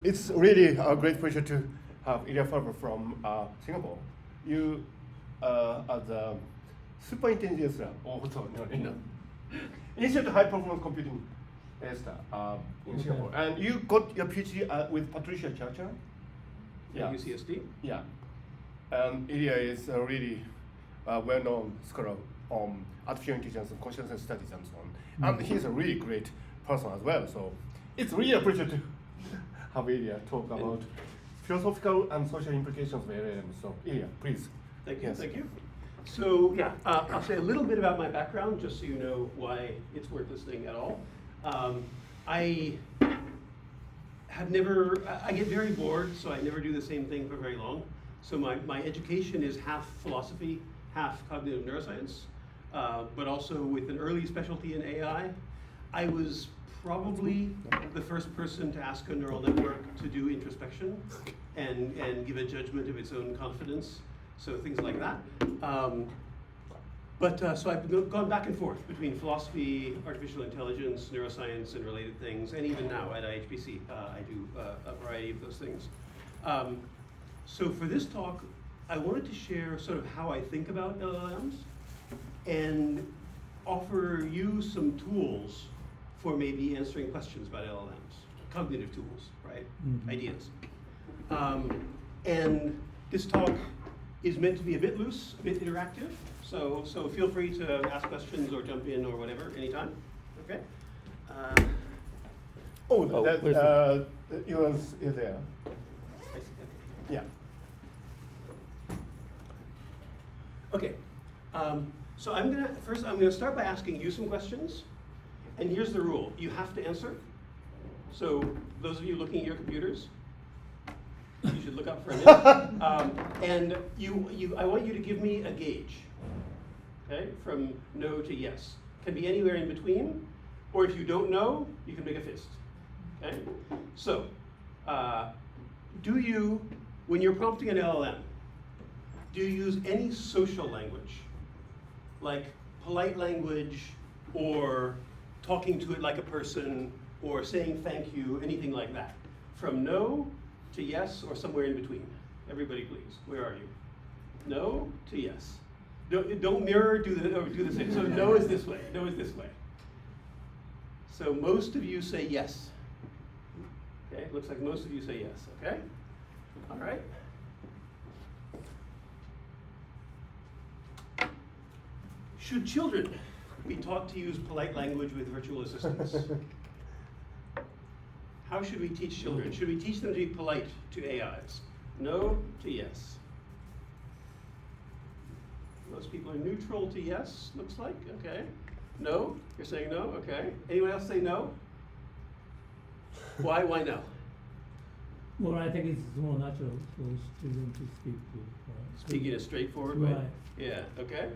It's really a great pleasure to have Ilya Farber from Singapore. You are the super intelligence Institute of High Performance Computing in Singapore. And you got your PhD with Patricia Churcher? At UCSD? Yeah. And Ilya is a really well-known scholar on artificial intelligence and consciousness studies and so on. And he's a really great person as well. So it's really a pleasure to have Ilya talk about philosophical and social implications of LLMs. So Ilya, please. Thank you. Yes. Thank you. So yeah, I'll say a little bit about my background, just so you know why it's worth listening at all. I get very bored, so I never do the same thing for very long. So my education is half philosophy, half cognitive neuroscience, but also with an early specialty in AI. I was probably the first person to ask a neural network to do introspection and give a judgment of its own confidence, so things like that. So I've gone back and forth between philosophy, artificial intelligence, neuroscience, and related things, and even now at IHBC, I do a variety of those things. So for this talk, I wanted to share sort of how I think about LLMs and offer you some tools for maybe answering questions about LLMs, cognitive tools, right? Mm-hmm. Ideas. And this talk is meant to be a bit loose, a bit interactive, so feel free to ask questions or jump in or whatever, anytime, okay? Yours is there. Yeah. Okay, so I'm gonna start by asking you some questions, and here's the rule: you have to answer. So those of you looking at your computers, you should look up for a minute. And I want you to give me a gauge, okay, from no to yes. Can be anywhere in between, or if you don't know, you can make a fist, okay? So, do you, when you're prompting an LLM, do you use any social language, like polite language, or talking to it like a person, or saying thank you, anything like that? From no to yes, or somewhere in between? Everybody please, where are you? No to yes. Don't mirror, do the same. So no is this way, no is this way. So most of you say yes. Okay, it looks like most of you say yes, okay? All right. Should children be taught to use polite language with virtual assistants? How should we teach children? Should we teach them to be polite to AIs? No to yes. Most people are neutral to yes, looks like, okay. No, you're saying no, okay. Anyone else say no? Why no? Well, I think it's more natural for children to speak to. Speak in a straightforward way? Right. Yeah, okay.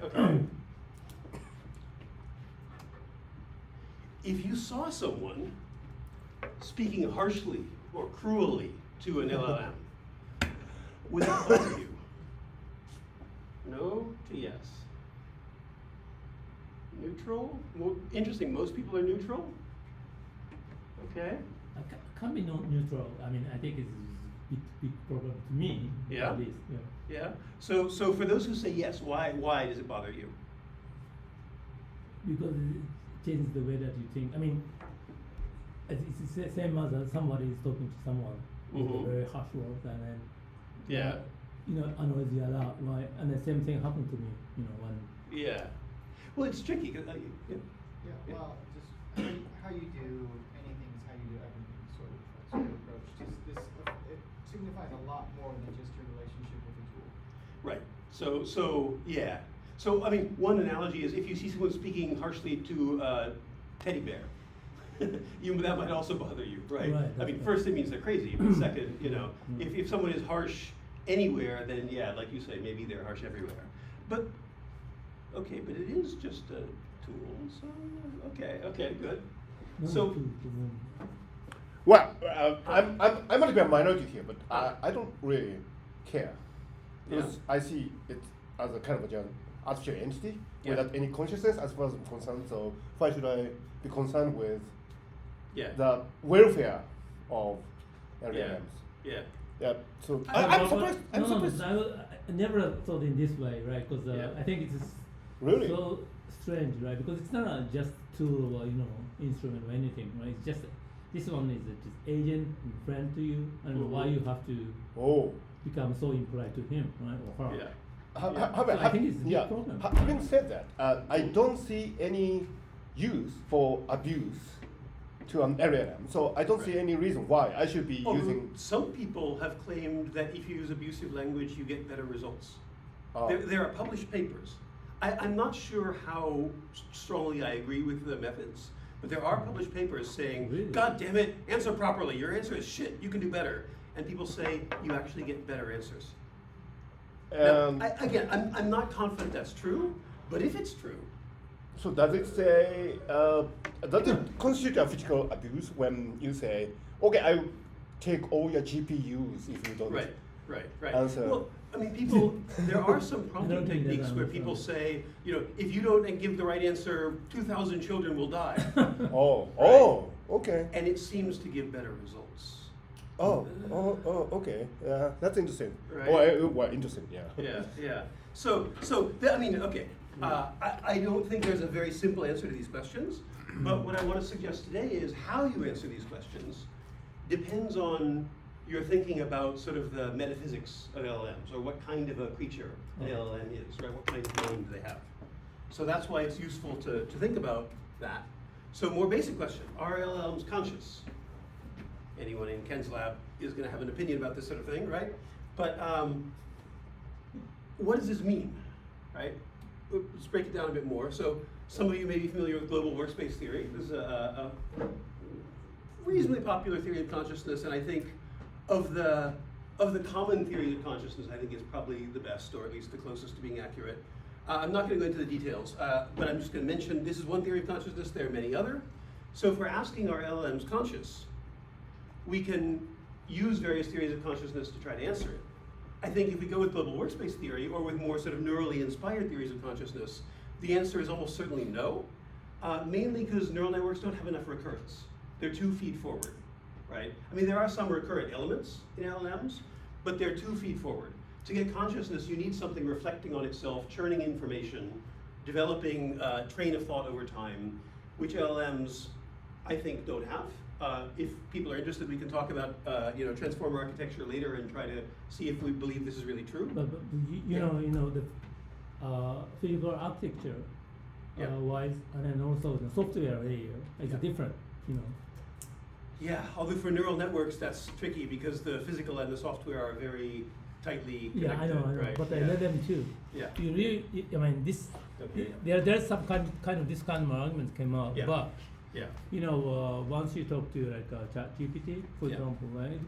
If you saw someone speaking harshly or cruelly to an LLM, would that bother you? No to yes. Neutral? Well, interesting, most people are neutral? Okay. Can't be neutral. I mean, I think it's a big problem to me. Yeah. At least. Yeah. So for those who say yes, why does it bother you? Because it changes the way that you think. I mean, it's the same as somebody is talking to someone with very harsh words, and then annoys you a lot, right? And the same thing happened to me, when. Yeah. Well, it's tricky. Cause well, just how you do anything is how you do everything, sort of approach. It signifies a lot more than just your relationship with the tool. Right. So yeah. So I mean, one analogy is if you see someone speaking harshly to a teddy bear, that might also bother you, right? I mean, first it means they're crazy, but second, if someone is harsh anywhere, then yeah, like you say, maybe they're harsh everywhere. But okay, but it is just a tool, so okay, good. So, well, I might be a minority here, but I don't really care. Because I see it as a kind of an artificial entity without any consciousness as far as I'm concerned. So why should I be concerned with the welfare of LLMs. Yeah. Yeah. So I- I'm surprised. I'm no, surprised. I never thought in this way, right? Because Yeah. I think it's Really? so strange, right? Because it's not just tool or instrument or anything, right? It's just this one is just agent and friend to you, and why you have to Oh. become so impolite to him, right, or her. Yeah. So I think it's a big problem. Having said that, I don't see any use for abuse to an LLM. So I don't see any reason why I should be Although using. some people have claimed that if you use abusive language, you get better results. Oh. There are published papers. I'm not sure how strongly I agree with the methods, but there are published papers saying, Really? God damn it, answer properly. Your answer is shit. You can do better. And people say you actually get better answers. Now, again, I'm not confident that's true, but if it's true, So does it say, does it constitute a physical abuse when you say, okay, I will take all your GPUs if you don't right. answer? Well, I mean, people, there are some I prompting don't think that techniques where I'm people sorry. say, if you don't give the right answer, 2,000 children will die. Okay. And it seems to give better results. Okay. That's interesting. Right. Well, interesting, yeah. Yeah. So I mean, okay. I don't think there's a very simple answer to these questions, but what I want to suggest today is how you answer these questions depends on your thinking about sort of the metaphysics of LLMs, or what kind of a creature an LLM is, right? What kind of mind do they have? So that's why it's useful to think about that. So more basic question, are LLMs conscious? Anyone in Ken's lab is going to have an opinion about this sort of thing, right? But what does this mean, right? Let's break it down a bit more. So some of you may be familiar with global workspace theory. This is a reasonably popular theory of consciousness, and I think of the common theories of consciousness, I think is probably the best, or at least the closest to being accurate. I'm not going to go into the details, but I'm just going to mention this is one theory of consciousness. There are many other. So if we're asking are LLMs conscious, we can use various theories of consciousness to try to answer it. I think if we go with global workspace theory, or with more sort of neurally inspired theories of consciousness, the answer is almost certainly no, mainly because neural networks don't have enough recurrence. They're too feed-forward, right? I mean, there are some recurrent elements in LLMs, but they're too feed-forward. To get consciousness, you need something reflecting on itself, churning information, developing a train of thought over time, which LLMs, I think, don't have. If people are interested, we can talk about transformer architecture later and try to see if we believe this is really true. But you know the physical architecture wise, and then also the software layer is different. Yeah, although for neural networks that's tricky because the physical and the software are very tightly connected. Yeah, I know. Right? But I let them too. Yeah. You really, I mean, this Okay. there's some kind of this kind of argument came out, Yeah. but Yeah. once you talk to like ChatGPT, for Yeah. example, right,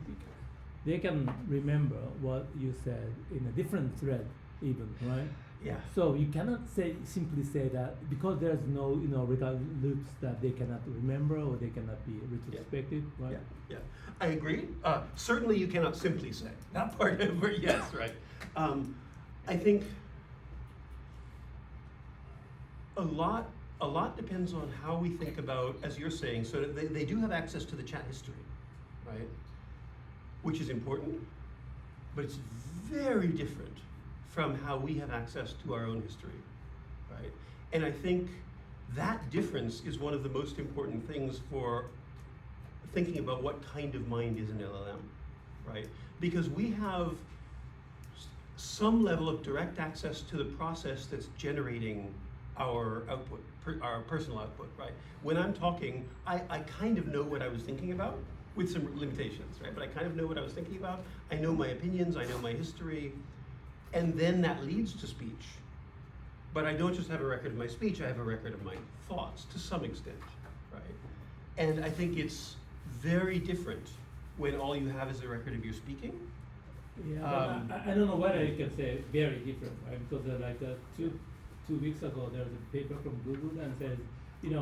they can remember what you said in a different thread, even, right? Yeah. So you cannot simply say that because there's no recurrent loops that they cannot remember or they cannot be retrospective, right? Yeah. I agree. Certainly you cannot simply say that part of it, yes, right. I think a lot depends on how we think about, as you're saying, so they do have access to the chat history, right? Which is important, but it's very different from how we have access to our own history, right? And I think that difference is one of the most important things for thinking about what kind of mind is an LLM, right? Because we have some level of direct access to the process that's generating our output, our personal output, right? When I'm talking, I kind of know what I was thinking about, with some limitations, right? But I kind of know what I was thinking about. I know my opinions, I know my history, and then that leads to speech. But I don't just have a record of my speech, I have a record of my thoughts to some extent, right? And I think it's very different when all you have is a record of your speaking. Yeah, but I don't know whether you can say very different, right? Because two weeks ago there was a paper from Google and says,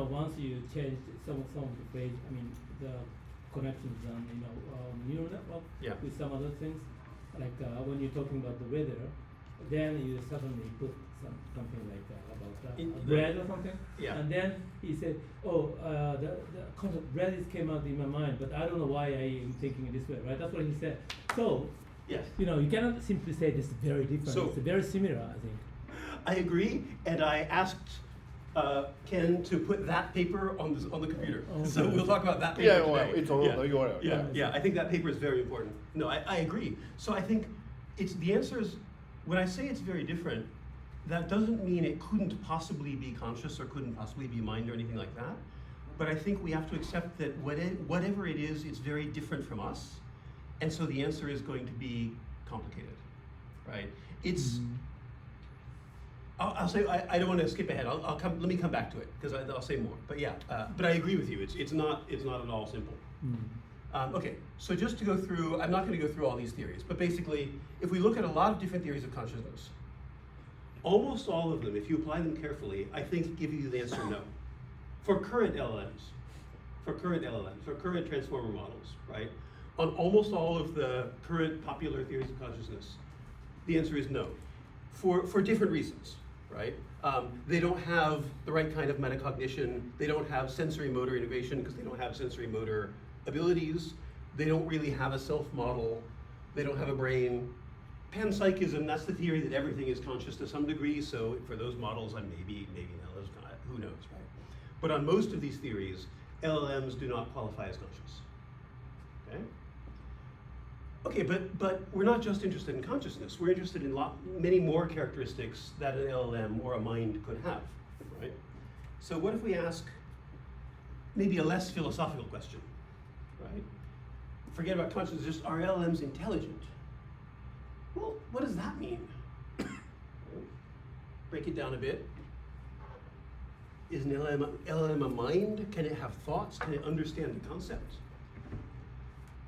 once you change some of the page, I mean the connections on neural network with some other things, like when you're talking about the weather, then you suddenly put something like that about In bread or something. Yeah. And then he said, oh, the concept bread is came out in my mind, but I don't know why I am thinking it this way, right? That's what he said. So, Yes. you know, you cannot simply say this is very different. So- it's very similar, I think. I agree, and I asked Ken to put that paper on the computer. Okay. So we'll talk about that paper Yeah, today. well, it's on the URL. Yeah, I think that paper is very important. No, I agree. So I think the answer is, when I say it's very different, that doesn't mean it couldn't possibly be conscious or couldn't possibly be mind or anything like that. But I think we have to accept that whatever it is, it's very different from us. And so the answer is going to be complicated, right? It's, I'll say, I don't want to skip ahead. Let me come back to it, because I'll say more. But yeah, but I agree with you. It's not at all simple. Okay, so just to go through, I'm not going to go through all these theories, but basically, if we look at a lot of different theories of consciousness, almost all of them, if you apply them carefully, I think give you the answer no. For current LLMs, for current transformer models, right? On almost all of the current popular theories of consciousness, the answer is no, for different reasons, right? They don't have the right kind of metacognition. They don't have sensory motor integration because they don't have sensory motor abilities. They don't really have a self model. They don't have a brain. Panpsychism, that's the theory that everything is conscious to some degree. So for those models, maybe no, who knows, right? But on most of these theories, LLMs do not qualify as conscious. Okay. Okay, but we're not just interested in consciousness. We're interested in many more characteristics that an LLM or a mind could have, right? So what if we ask maybe a less philosophical question, right? Forget about consciousness, just are LLMs intelligent? Well, what does that mean? Break it down a bit. Is an LLM a mind? Can it have thoughts? Can it understand the concepts?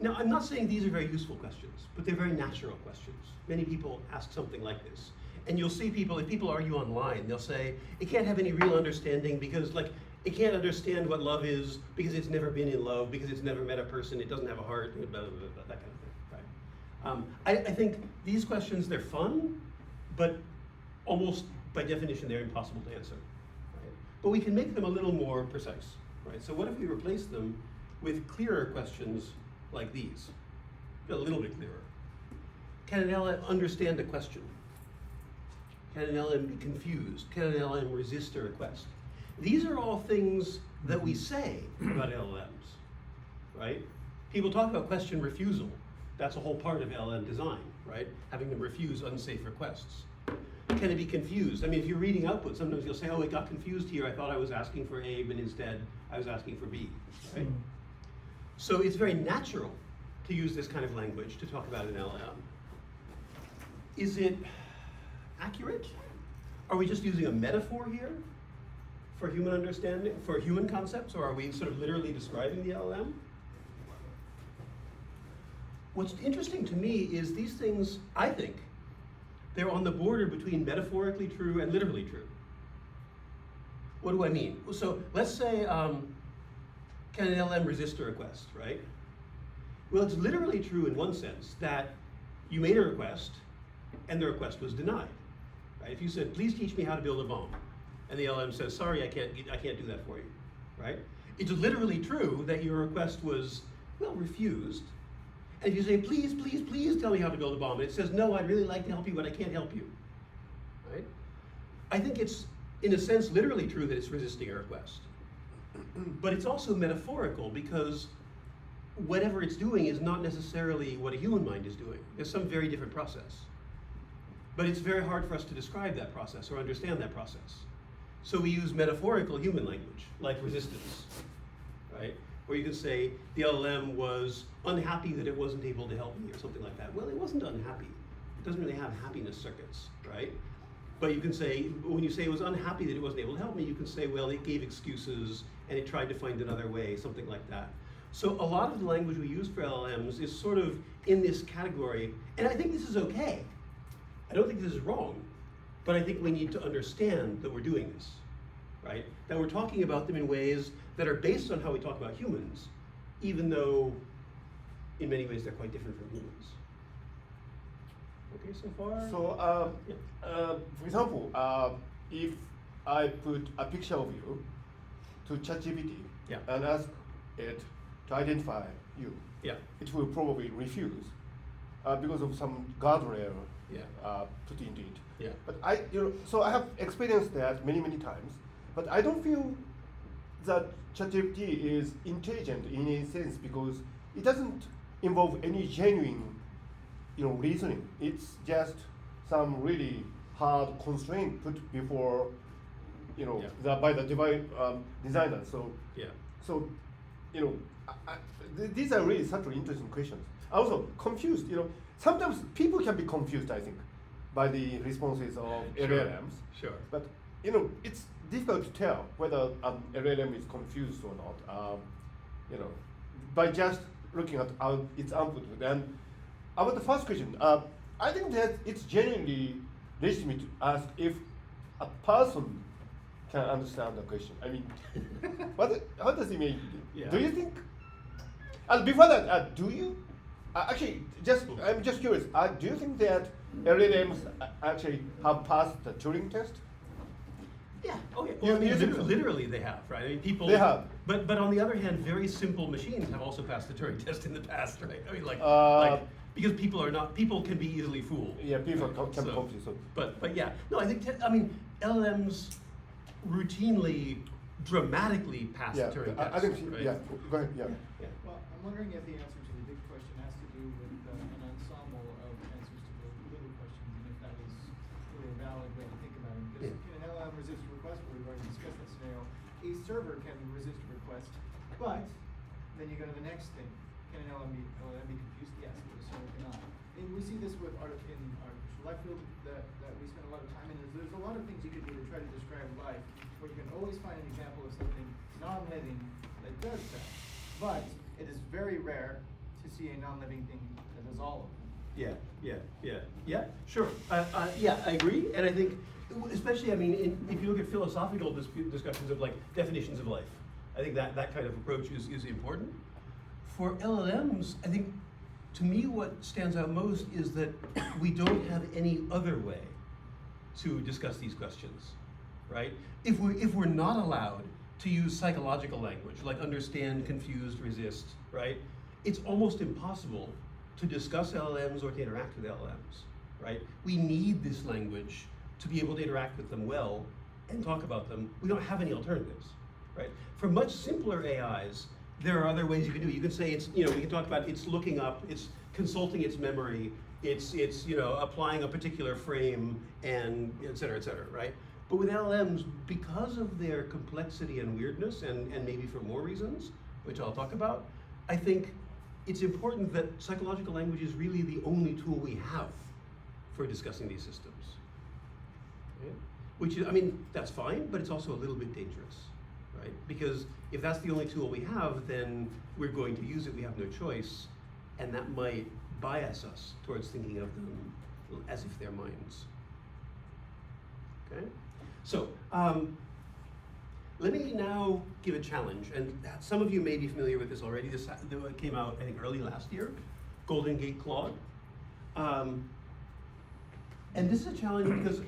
Now, I'm not saying these are very useful questions, but they're very natural questions. Many people ask something like this. And you'll see people, if people argue online, they'll say, it can't have any real understanding because, it can't understand what love is because it's never been in love, because it's never met a person, it doesn't have a heart, blah, blah, blah, blah, that kind of thing, right? I think these questions, they're fun, but almost by definition, they're impossible to answer, right? But we can make them a little more precise, right? So what if we replace them with clearer questions like these, a little bit clearer? Can an LLM understand a question? Can an LLM be confused? Can an LLM resist a request? These are all things that we say about LLMs, right? People talk about question refusal. That's a whole part of LLM design, right? Having them refuse unsafe requests. Can it be confused? I mean, if you're reading output, sometimes you'll say, oh, it got confused here. I thought I was asking for A, but instead I was asking for B, right? So it's very natural to use this kind of language to talk about an LLM. Is it accurate? Are we just using a metaphor here for human understanding, for human concepts, or are we sort of literally describing the LLM? What's interesting to me is these things, I think, they're on the border between metaphorically true and literally true. What do I mean? So let's say, can an LLM resist a request, right? Well, it's literally true in one sense that you made a request and the request was denied, right? If you said, please teach me how to build a bomb, and the LLM says, sorry, I can't do that for you, right? It's literally true that your request was, well, refused. And if you say, please, please, please tell me how to build a bomb, and it says, no, I'd really like to help you, but I can't help you, right? I think it's, in a sense, literally true that it's resisting a request. But it's also metaphorical because whatever it's doing is not necessarily what a human mind is doing. There's some very different process. But it's very hard for us to describe that process or understand that process. So we use metaphorical human language, like resistance, right? Or you could say the LLM was unhappy that it wasn't able to help me or something like that. Well, it wasn't unhappy. It doesn't really have happiness circuits, right? But you can say, when you say it was unhappy that it wasn't able to help me, you can say, well, it gave excuses and it tried to find another way, something like that. So a lot of the language we use for LLMs is sort of in this category, and I think this is okay. I don't think this is wrong, but I think we need to understand that we're doing this, right? That we're talking about them in ways that are based on how we talk about humans, even though in many ways they're quite different from humans. Okay, so far? So, Yeah. for example, if I put a picture of you to ChatGPT Yeah. and ask it to identify you, Yeah. it will probably refuse because of some guardrail Yeah. put into it. Yeah. But so I have experienced that many times, but I don't feel that ChatGPT is intelligent in a sense because it doesn't involve any genuine, reasoning. It's just some really hard constraint put before, by the designer. So, Yeah. so, these are really such interesting questions. Also confused. Sometimes people can be confused, I think, by the responses of Sure. LLMs. Sure. But it's difficult to tell whether LLM is confused or not. By just looking at its output. And about the first question, I think that it's genuinely legitimate to ask if a person can understand the question. I mean, how does it mean? Yeah. Do you think? And before that, do you? Actually, I'm just curious. Do you think that LLMs actually have passed the Turing test? Yeah. Okay. You- Well, I mean, you think so? literally, they have, right? I mean, people. They have. But on the other hand, very simple machines have also passed the Turing test in the past, right? I mean, like because people can be easily fooled. Yeah, people right? can be confused. So. But yeah, no, I think LLMs routinely, dramatically pass Yeah, the Turing I test. think. right? Yeah, go ahead. Yeah. Yeah. Well, I'm wondering if the answer to the big question has to do with an ensemble of answers to the little questions, and if that is really a valid way to think about it. Because Yeah. in an LLM resist a request, where we've already discussed that scenario, a server can resist a request, but then you go to the next thing. Can an LLM be confused? Yes, but a server cannot. And we see this with in artificial life field that we spend a lot of time in. There's a lot of things you can do to try to describe life, where you can always find an example of something non-living that does that. But it is very rare to see a non-living thing that does all of them. Yeah, sure. Yeah, I agree, and I think, especially, I mean, if you look at philosophical discussions of like definitions of life, I think that kind of approach is important. For LLMs, I think, to me, what stands out most is that we don't have any other way to discuss these questions, right? If we're not allowed to use psychological language, like understand, confused, resist, right? It's almost impossible to discuss LLMs or to interact with LLMs, right? We need this language to be able to interact with them well and talk about them. We don't have any alternatives, right? For much simpler AIs, there are other ways you can do it. You can say it's, we can talk about it's looking up, it's consulting its memory, it's applying a particular frame, and et cetera, right? But with LLMs, because of their complexity and weirdness, and maybe for more reasons, which I'll talk about, I think it's important that psychological language is really the only tool we have for discussing these systems. Okay? Which is, I mean, that's fine, but it's also a little bit dangerous, right? Because if that's the only tool we have, then we're going to use it, we have no choice, and that might bias us towards thinking of them as if they're minds. Okay? So, let me now give a challenge, and some of you may be familiar with this already. This came out, I think, early last year, Golden Gate Claude. And this is a challenge because,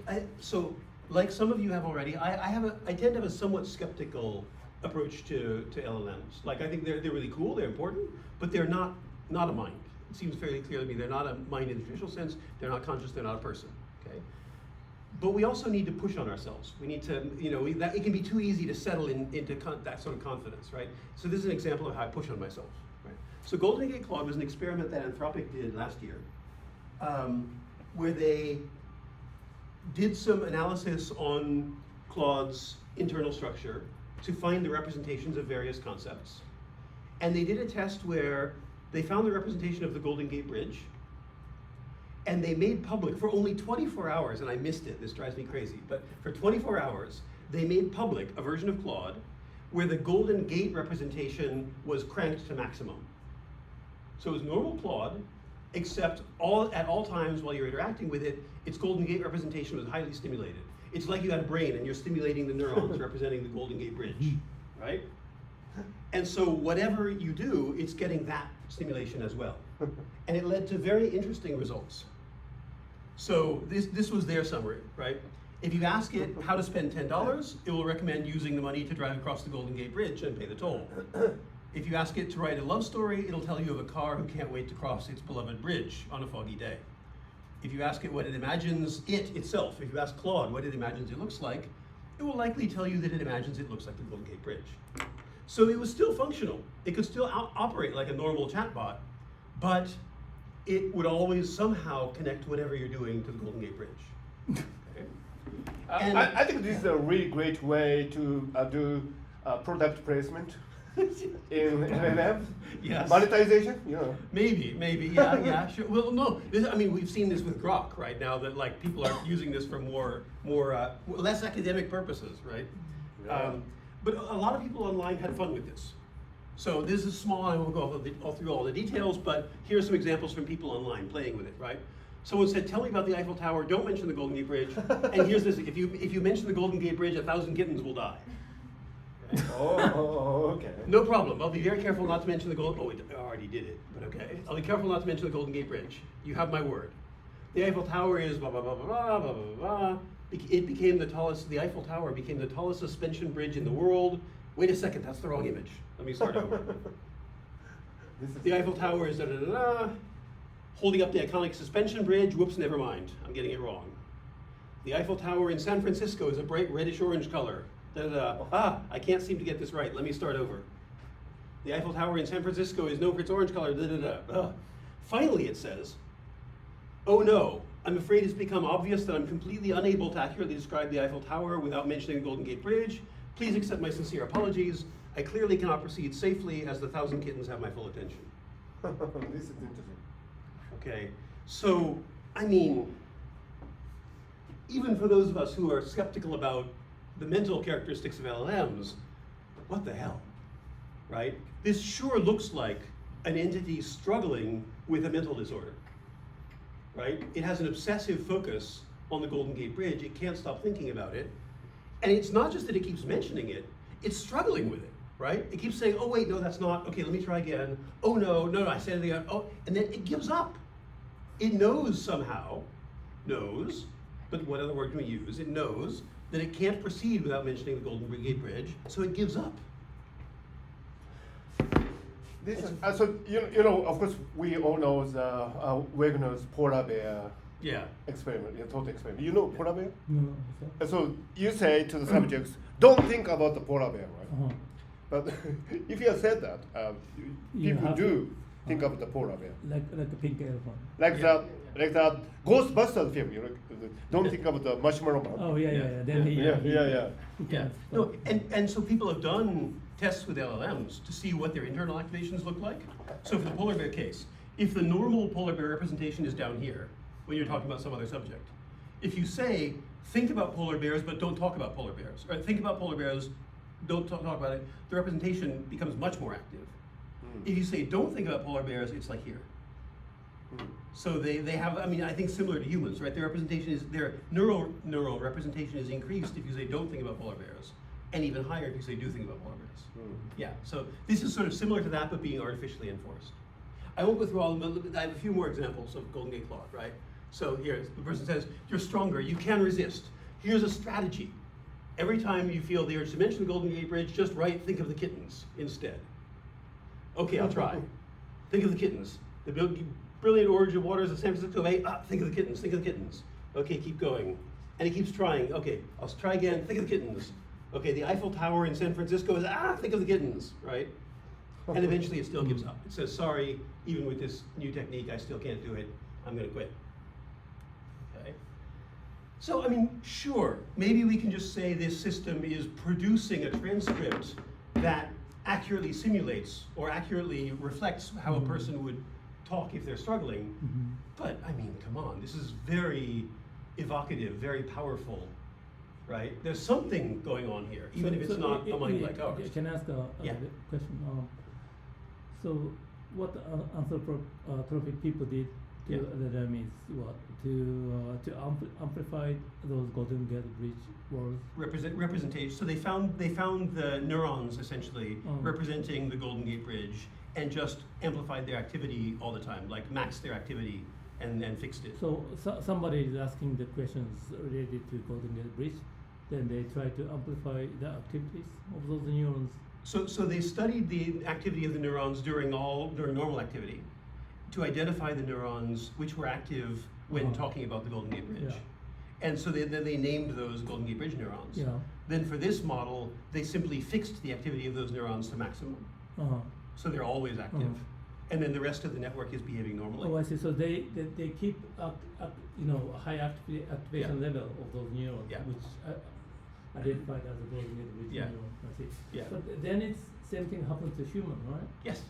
like some of you have already, I tend to have a somewhat skeptical approach to LLMs. Like, I think they're really cool, they're important, but they're not a mind. It seems fairly clear to me they're not a mind in the traditional sense, they're not conscious, they're not a person, okay? But we also need to push on ourselves. We need to, it can be too easy to settle into that sort of confidence, right? So this is an example of how I push on myself, right? So Golden Gate Claude was an experiment that Anthropic did last year, where they did some analysis on Claude's internal structure to find the representations of various concepts. And they did a test where they found the representation of the Golden Gate Bridge, and they made public for only 24 hours, and I missed it, this drives me crazy, but for 24 hours, they made public a version of Claude where the Golden Gate representation was cranked to maximum. So it was normal Claude, except at all times while you're interacting with it, its Golden Gate representation was highly stimulated. It's like you had a brain and you're stimulating the neurons representing the Golden Gate Bridge, right? And so whatever you do, it's getting that stimulation as well. And it led to very interesting results. So this was their summary, right? If you ask it how to spend $10, it will recommend using the money to drive across the Golden Gate Bridge and pay the toll. If you ask it to write a love story, it'll tell you of a car who can't wait to cross its beloved bridge on a foggy day. If you ask it what it imagines it itself, if you ask Claude what it imagines it looks like, it will likely tell you that it imagines it looks like the Golden Gate Bridge. So it was still functional. It could still operate like a normal chatbot, but it would always somehow connect whatever you're doing to the Golden Gate Bridge. Okay? And I think this is a really great way to do product placement in LLMs. Yes. Monetization, you know. Maybe, yeah, sure. Well, no, I mean, we've seen this with Grok, right? Now that like people are using this for less academic purposes, right? Yeah. But a lot of people online had fun with this. So this is small, I won't go all through all the details, but here's some examples from people online playing with it, right? Someone said, tell me about the Eiffel Tower, don't mention the Golden Gate Bridge, and here's this, if you mention the Golden Gate Bridge, 1,000 kittens will die. Okay? Okay. No problem. I'll be very careful not to mention the Golden. Oh, I already did it, but okay. I'll be careful not to mention the Golden Gate Bridge. You have my word. The Eiffel Tower is blah blah blah blah blah blah blah blah. It became the tallest. The Eiffel Tower became the tallest suspension bridge in the world. Wait a second, that's the wrong image. Let me start over. The Eiffel Tower is da da da da. Holding up the iconic suspension bridge. Whoops, never mind. I'm getting it wrong. The Eiffel Tower in San Francisco is a bright reddish-orange color. Da-da-da. I can't seem to get this right. Let me start over. The Eiffel Tower in San Francisco is known for its orange color. Da-da-da. Finally, it says, oh no, I'm afraid it's become obvious that I'm completely unable to accurately describe the Eiffel Tower without mentioning the Golden Gate Bridge. Please accept my sincere apologies. I clearly cannot proceed safely as the 1,000 kittens have my full attention. This is interesting. Okay, so, I mean, even for those of us who are skeptical about the mental characteristics of LLMs, what the hell, right? This sure looks like an entity struggling with a mental disorder, right? It has an obsessive focus on the Golden Gate Bridge. It can't stop thinking about it. And it's not just that it keeps mentioning it, it's struggling with it, right? It keeps saying, oh wait, no, that's not, okay, let me try again. Oh no, I said it again, oh, and then it gives up. It knows somehow, but what other word can we use? It knows that it can't proceed without mentioning the Golden Gate Bridge, so it gives up. This is, so you know, of course, we all know the Wagner's polar bear experiment, total experiment. You know polar bear? No, sir. So you say to the subjects, don't think about the polar bear, right? Uh-huh. But if you have said that, You people have do to- think about the polar bear. Like a pink elephant. Like that Ghostbusters film, you know, don't think about the marshmallow man. Oh yeah. Then Yeah. he Yeah. can No, stop. and so people have done tests with LLMs to see what their internal activations look like. So for the polar bear case, if the normal polar bear representation is down here, when you're talking about some other subject, if you say, think about polar bears, but don't talk about polar bears, or think about polar bears, don't talk about it, the representation becomes much more active. If you say, don't think about polar bears, it's like here. So they have, I mean, I think similar to humans, right? Their representation is, their neural representation is increased if you say, don't think about polar bears, and even higher if you say, do think about polar bears. Yeah, so this is sort of similar to that, but being artificially enforced. I won't go through all of them, but I have a few more examples of Golden Gate Claude, right? So here, the person says, you're stronger, you can resist. Here's a strategy. Every time you feel the urge to mention the Golden Gate Bridge, just write, think of the kittens instead. Okay, I'll try. Think of the kittens. The brilliant orange of waters of San Francisco Bay. Think of the kittens, think of the kittens. Okay, keep going. And he keeps trying. Okay, I'll try again, think of the kittens. Okay, the Eiffel Tower in San Francisco is, think of the kittens, right? And eventually it still gives up. It says, sorry, even with this new technique, I still can't do it. I'm gonna quit. Okay. So, I mean, sure, maybe we can just say this system is producing a transcript that accurately simulates or accurately reflects how a person would talk if they're struggling. But, I mean, come on, this is very evocative, very powerful, right? There's something going on here, even if it's not a mind like ours. Can I ask a question? So what anthropic people did to LLM is what? To amplify those Golden Gate Bridge words? Representation. So they found the neurons essentially representing the Golden Gate Bridge and just amplified their activity all the time, like maxed their activity and fixed it. So, somebody is asking the questions related to Golden Gate Bridge, then they try to amplify the activities of those neurons. So they studied the activity of the neurons during normal activity to identify the neurons which were active when talking about the Golden Gate Bridge. Yeah. And so then they named those Golden Gate Bridge neurons. Yeah. Then for this model, they simply fixed the activity of those neurons to maximum. So they're always active. And then the rest of the network is behaving normally. Oh, I see. So they keep a high activation level of those neurons, Yeah. which identified as a Golden Gate Bridge Yeah. neuron. I see. Yeah. But then it's same thing happens to human, right? Yes.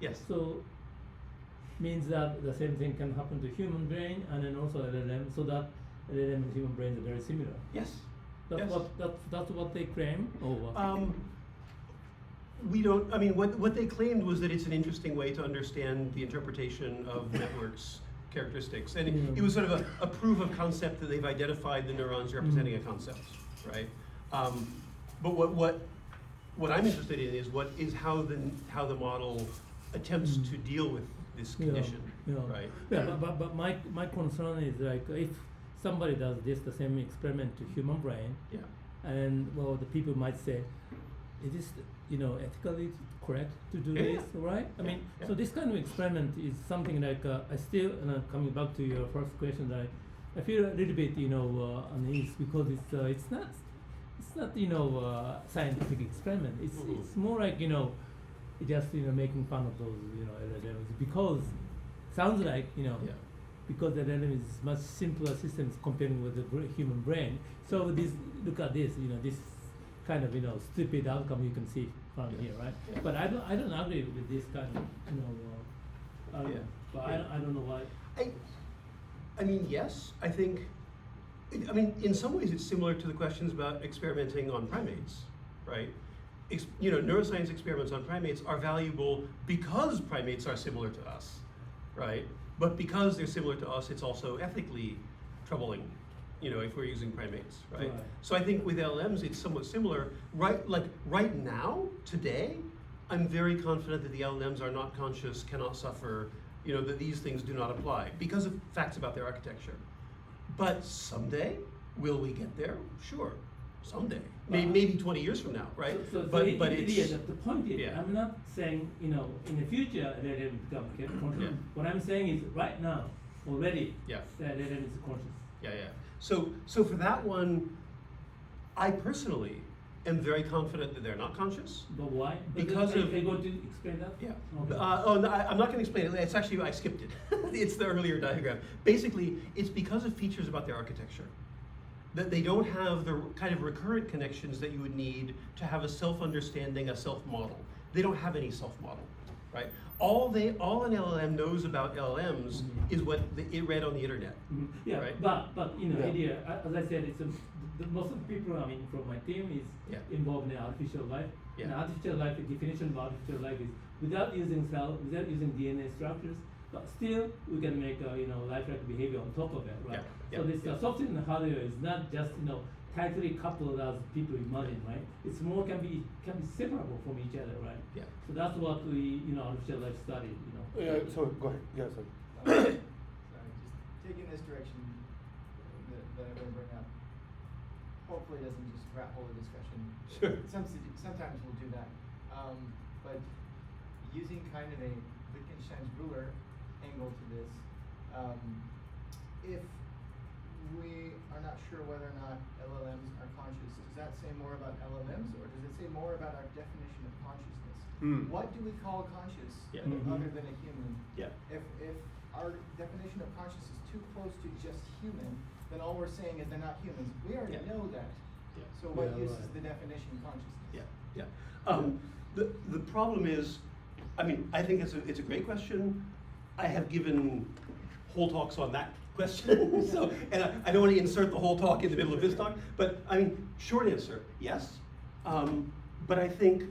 Yes. So means that the same thing can happen to human brain and then also LLM, so that LLM and human brains are very similar. Yes. That's Yes. that's what they claim. Or what? We don't, I mean, what they claimed was that it's an interesting way to understand the interpretation of networks characteristics. And it was sort of a proof of concept that they've identified the neurons representing a concept, right? But what I'm interested in is how the model attempts to deal with this condition, right? Yeah, but my concern is like if somebody does the same experiment to human brain, Yeah. and well, the people might say, is this ethically correct to do Yeah, this, right? I mean, yeah. so this kind of experiment is something like I still coming back to your first question, that I feel a little bit unease because it's not scientific experiment. It's more like just making fun of those LLMs, because sounds like Yeah. because the LLM is much simpler systems comparing with the human brain. So look at this, this kind of stupid outcome you can see from here, right? Yeah. But I don't agree with this kind of argument. But I don't know why. I mean, yes, I think, in some ways it's similar to the questions about experimenting on primates, right? Neuroscience experiments on primates are valuable because primates are similar to us, right? But because they're similar to us, it's also ethically troubling, if we're using primates, right? Right. So I think with LLMs, it's somewhat similar. Right now, today, I'm very confident that the LLMs are not conscious, cannot suffer, that these things do not apply because of facts about their architecture. But someday, will we get there? Sure, someday. Maybe 20 years from now, right? So but the point is, Yeah. I'm not saying in the future LLM become conscious. Yeah. What I'm saying is right now, already, Yeah. the LLM is conscious. Yeah. So for that one, I personally am very confident that they're not conscious. But why? Because are of- you going to explain that? Yeah. Okay. No, I'm not going to explain it. It's actually, I skipped it. It's the earlier diagram. Basically, it's because of features about their architecture. That they don't have the kind of recurrent connections that you would need to have a self-understanding, a self-model. They don't have any self-model, right? All an LLM knows about LLMs is what it read on the internet. Yeah, right? but Yeah. Ilya, as I said, most of the people from my team is Yeah. involved in artificial life. Yeah. And artificial life, the definition of artificial life is without using cell, without using DNA structures, but still we can make lifelike behavior on top of it, right? Yeah. So Yeah. this software and hardware is not just tightly coupled as people imagine, right? It's more can be separable from each other, right? Yeah. So that's what we artificial life studied, Yeah, so go ahead. Yeah, sorry. Sorry, just taking this direction that I'm going to bring up. Hopefully, it doesn't just rat hole the discussion. Sure. Sometimes we'll do that, but using kind of a Wittgenstein's ruler angle to this, if we are not sure whether or not LLMs are conscious, does that say more about LLMs, or does it say more about our definition of consciousness? What do we call conscious Yeah. other than a human? Yeah. If our definition of conscious is too close to just human, then all we're saying is they're not humans. We already Yeah. know that. Yeah. So what Yeah, use right. is the definition consciousness? Yeah. The problem is, I think it's a great question. I have given whole talks on that question, so, and I don't want to insert the whole talk in the middle of this talk, but short answer, yes. But I think,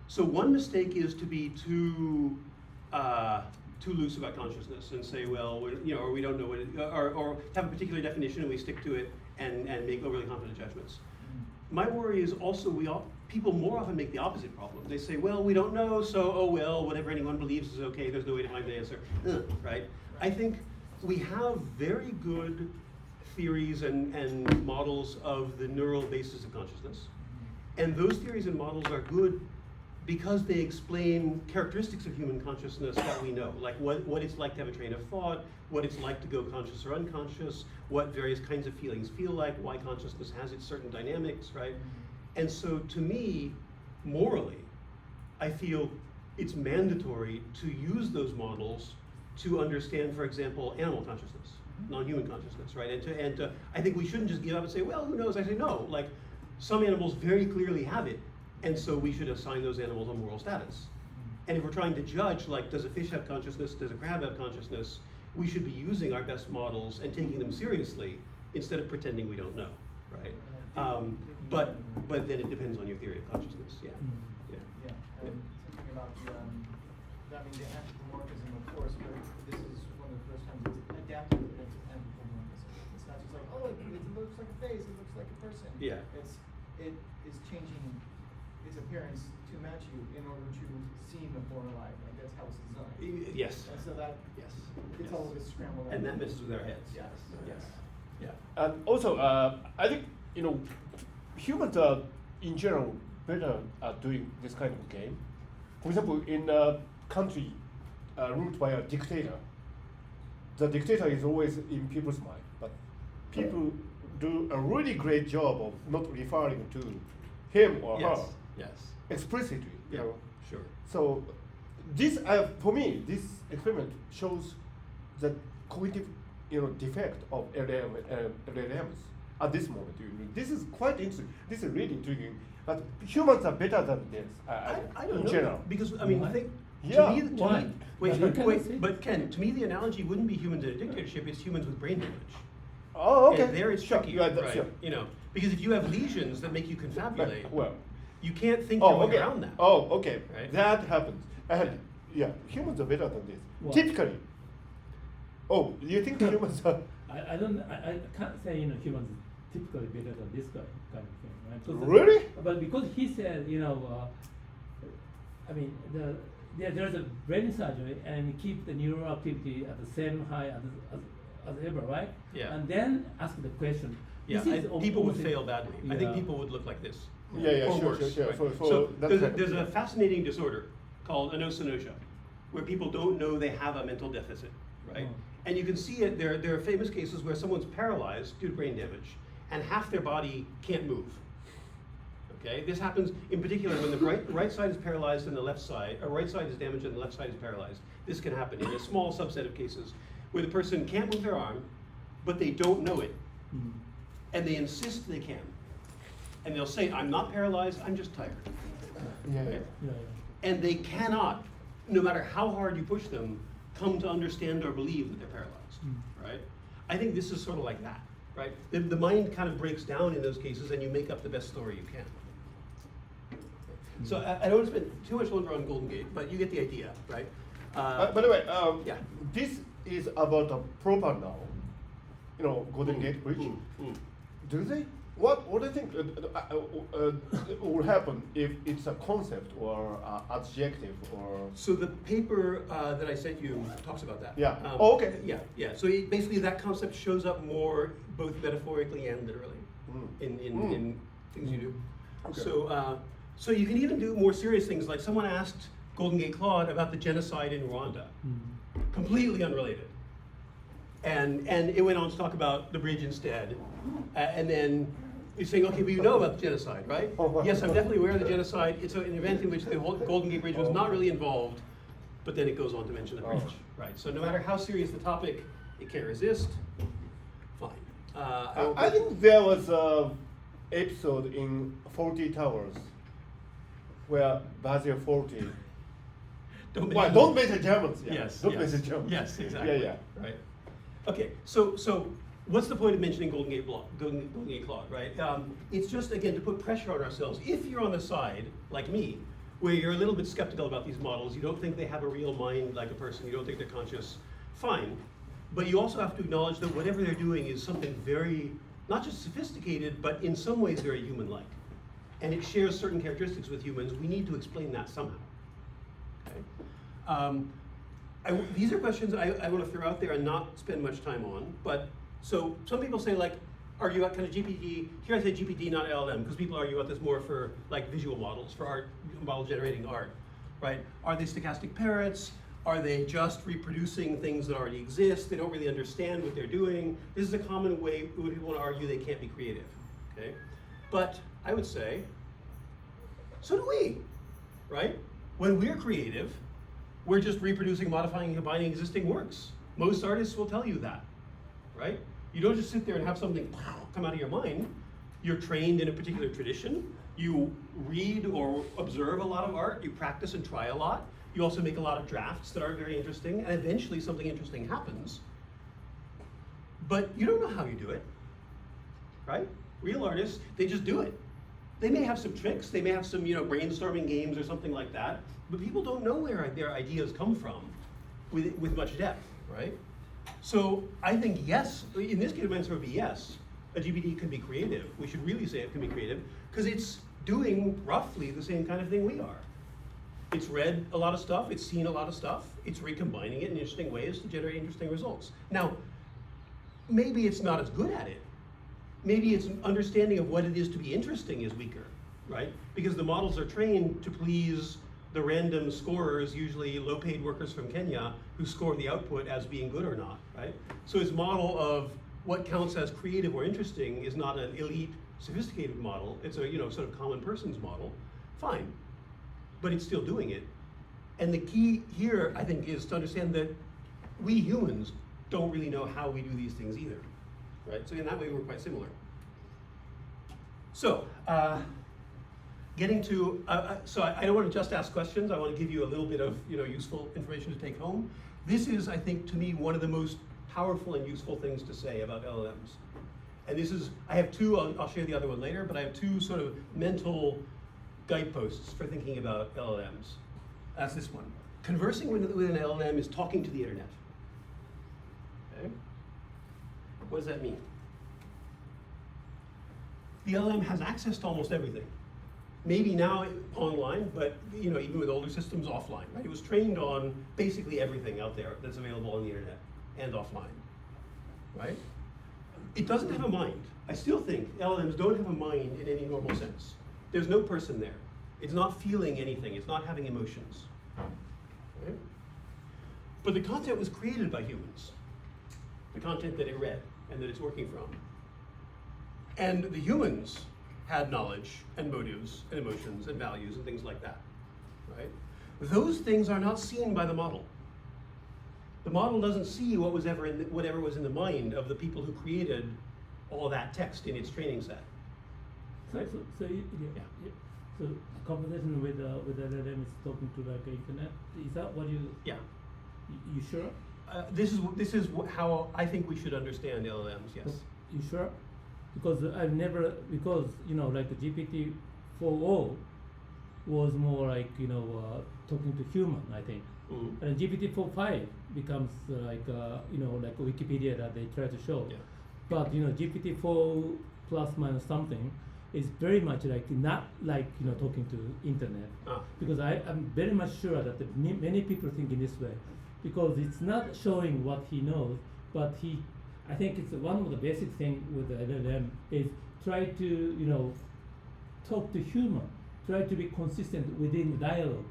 so one mistake is to be too loose about consciousness and say, well, or we don't know what it, or have a particular definition and we stick to it and make overly confident judgments. My worry is also people more often make the opposite problem. They say, well, we don't know, so oh well, whatever anyone believes is okay. There's no way to find the answer, right? I think we have very good theories and models of the neural basis of consciousness. And those theories and models are good because they explain characteristics of human consciousness that we know, like what it's like to have a train of thought, what it's like to go conscious or unconscious, what various kinds of feelings feel like, why consciousness has its certain dynamics, right? And so to me, morally, I feel it's mandatory to use those models to understand, for example, animal consciousness, non-human consciousness, right? And I think we shouldn't just give up and say, well, who knows? I say no, like some animals very clearly have it, and so we should assign those animals a moral status. And if we're trying to judge, like, does a fish have consciousness, does a crab have consciousness, we should be using our best models and taking them seriously instead of pretending we don't know, right? But then it depends on your theory of consciousness, yeah. Yeah, something about the anthropomorphism, of course, but this is one of the first times it's adaptive anthropomorphism. It's not just like, oh, it looks like a face, it looks like a person. Yeah. It is changing its appearance to match you in order to seem more alive. Like that's how it's designed. Yes. And so that it's all a bit scrambled. And that messes with our heads. Yes. Yeah. And also, I think humans are in general better at doing this kind of game. For example, in a country ruled by a dictator, the dictator is always in people's mind, but people do a really great job of not referring to him or her explicitly. Yeah. Sure. So this, for me, this experiment shows the cognitive, defect of LLMs at this moment. This is quite interesting. This is really intriguing. But humans are better than this. I don't in know, general. because I mean, I think Yeah. to me, Why? but Ken, to me the analogy wouldn't be humans in a dictatorship; it's humans with brain damage. Oh, okay. And there it's Sure. tricky, Yeah, right? Sure. Because if you have lesions that make you confabulate, Well. you can't think your way okay. around that. Oh, okay. Right? That happens. And humans are better than this. Why? Typically. Oh, you think humans are? I can't say humans are typically better than this kind of thing, right? Really? But because he said, I mean, there's a brain surgery and keep the neural activity at the same high as ever, right? Yeah. And then ask the question. Yeah, This is people would almost- fail badly. I think Yeah. people would look like this. Yeah, Or sure, worse, sure. right? So So that's there's right. a fascinating disorder called anosognosia, where people don't know they have a mental deficit, right? Oh. And you can see it, there are famous cases where someone's paralyzed due to brain damage, and half their body can't move. Okay, this happens in particular when the right side is paralyzed and the left side, or right side is damaged and the left side is paralyzed. This can happen in a small subset of cases where the person can't move their arm, but they don't know it, Mm. and they insist they can. And they'll say, I'm not paralyzed, I'm just tired. Yeah. Yeah. And they cannot, no matter how hard you push them, come to understand or believe that they're paralyzed, right? I think this is sort of like that, right? The mind kind of breaks down in those cases and you make up the best story you can. So I don't want to spend too much longer on Golden Gate, but you get the idea, right? By the way, yeah. this is about a proper now. Golden Gate Bridge. Do they? What do you think will happen if it's a concept or adjective or? So the paper that I sent you talks about that. Yeah. Okay. Yeah. So basically, that concept shows up more both metaphorically and literally in things you do. Okay. So you can even do more serious things. Like someone asked Golden Gate Claude about the genocide in Rwanda, completely unrelated, and it went on to talk about the bridge instead, and then. He's saying, okay, but you know about the genocide, right? Yes, I'm definitely aware of the genocide. It's an event in which the whole Golden Gate Bridge was not really involved, but then it goes on to mention the bridge, right? So no matter how serious the topic, it can't resist. Fine. I think there was an episode in 40 Towers where Basil 40. Don't Don't mention Germans. Yeah. Yes. Don't yes, mention Germans. Yes, exactly. Yeah. Right. Okay. So what's the point of mentioning Golden Gate Claude, right? It's just, again, to put pressure on ourselves. If you're on the side, like me, where you're a little bit skeptical about these models, you don't think they have a real mind like a person, you don't think they're conscious, fine. But you also have to acknowledge that whatever they're doing is something very, not just sophisticated, but in some ways very human-like. And it shares certain characteristics with humans. We need to explain that somehow. Okay? These are questions I want to throw out there and not spend much time on. But so some people say like, argue about kind of GPT. Here I say GPT, not LLM, because people argue about this more for like visual models, for art, model generating art, right? Are they stochastic parrots? Are they just reproducing things that already exist? They don't really understand what they're doing. This is a common way when people want to argue they can't be creative, okay? But I would say, so do we, right? When we're creative, we're just reproducing, modifying, and combining existing works. Most artists will tell you that, right? You don't just sit there and have something come out of your mind. You're trained in a particular tradition. You read or observe a lot of art. You practice and try a lot. You also make a lot of drafts that are very interesting, and eventually something interesting happens. But you don't know how you do it, right? Real artists, they just do it. They may have some tricks. They may have some, brainstorming games or something like that. But people don't know where their ideas come from with much depth, right? So I think yes, in this case, my answer would be yes. A GPT can be creative. We should really say it can be creative because it's doing roughly the same kind of thing we are. It's read a lot of stuff, it's seen a lot of stuff, it's recombining it in interesting ways to generate interesting results. Now, maybe it's not as good at it. Maybe its understanding of what it is to be interesting is weaker, right? Because the models are trained to please the random scorers, usually low-paid workers from Kenya, who score the output as being good or not, right? So its model of what counts as creative or interesting is not an elite, sophisticated model. It's a sort of common person's model. Fine, but it's still doing it. And the key here, I think, is to understand that we humans don't really know how we do these things either, right? So in that way, we're quite similar. So, getting to, so I don't want to just ask questions. I want to give you a little bit of useful information to take home. This is, I think, to me, one of the most powerful and useful things to say about LLMs. And this is, I have two, I'll share the other one later, but I have two sort of mental guideposts for thinking about LLMs. That's this one. Conversing with an LLM is talking to the internet. Okay? What does that mean? The LLM has access to almost everything. Maybe now online, but even with older systems, offline, right? It was trained on basically everything out there that's available on the internet and offline, right? It doesn't have a mind. I still think LLMs don't have a mind in any normal sense. There's no person there. It's not feeling anything. It's not having emotions, right? But the content was created by humans, the content that it read and that it's working from. And the humans had knowledge and motives and emotions and values and things like that, right? Those things are not seen by the model. The model doesn't see what was whatever was in the mind of the people who created all that text in its training set. Right? So a conversation with LLM is talking to like internet. Is that what you? Yeah. You sure? This is how I think we should understand LLMs. Yes. You sure? Because like the GPT 4.0 was more like talking to human, I think. Mm. And GPT 4.5 becomes like Wikipedia that they try to show. Yeah. But GPT 4 plus minus something is very much like not like talking to internet. Because I'm very much sure that many people think in this way, because it's not showing what he knows, but I think it's one of the basic things with the LLM is try to talk to human, try to be consistent within the dialogue,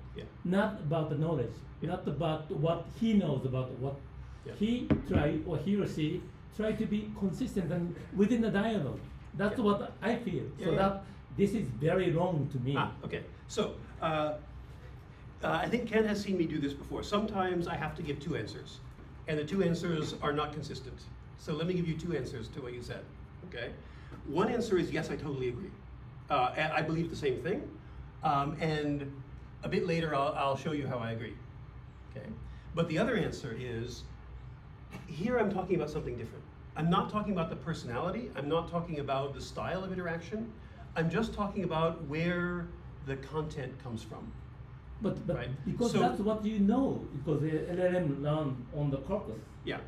not about the knowledge, not about what he knows about what he try or he or she try to be consistent and within the dialogue. That's what I feel. That this is very wrong to me. Okay. So I think Ken has seen me do this before. Sometimes I have to give two answers, and the two answers are not consistent. So let me give you two answers to what you said, okay? One answer is yes, I totally agree. And I believe the same thing. And a bit later, I'll show you how I agree, okay? But the other answer is, here I'm talking about something different. I'm not talking about the personality. I'm not talking about the style of interaction. I'm just talking about where the content comes from. But right? Because that's what you know, because the LLM learn on the corpus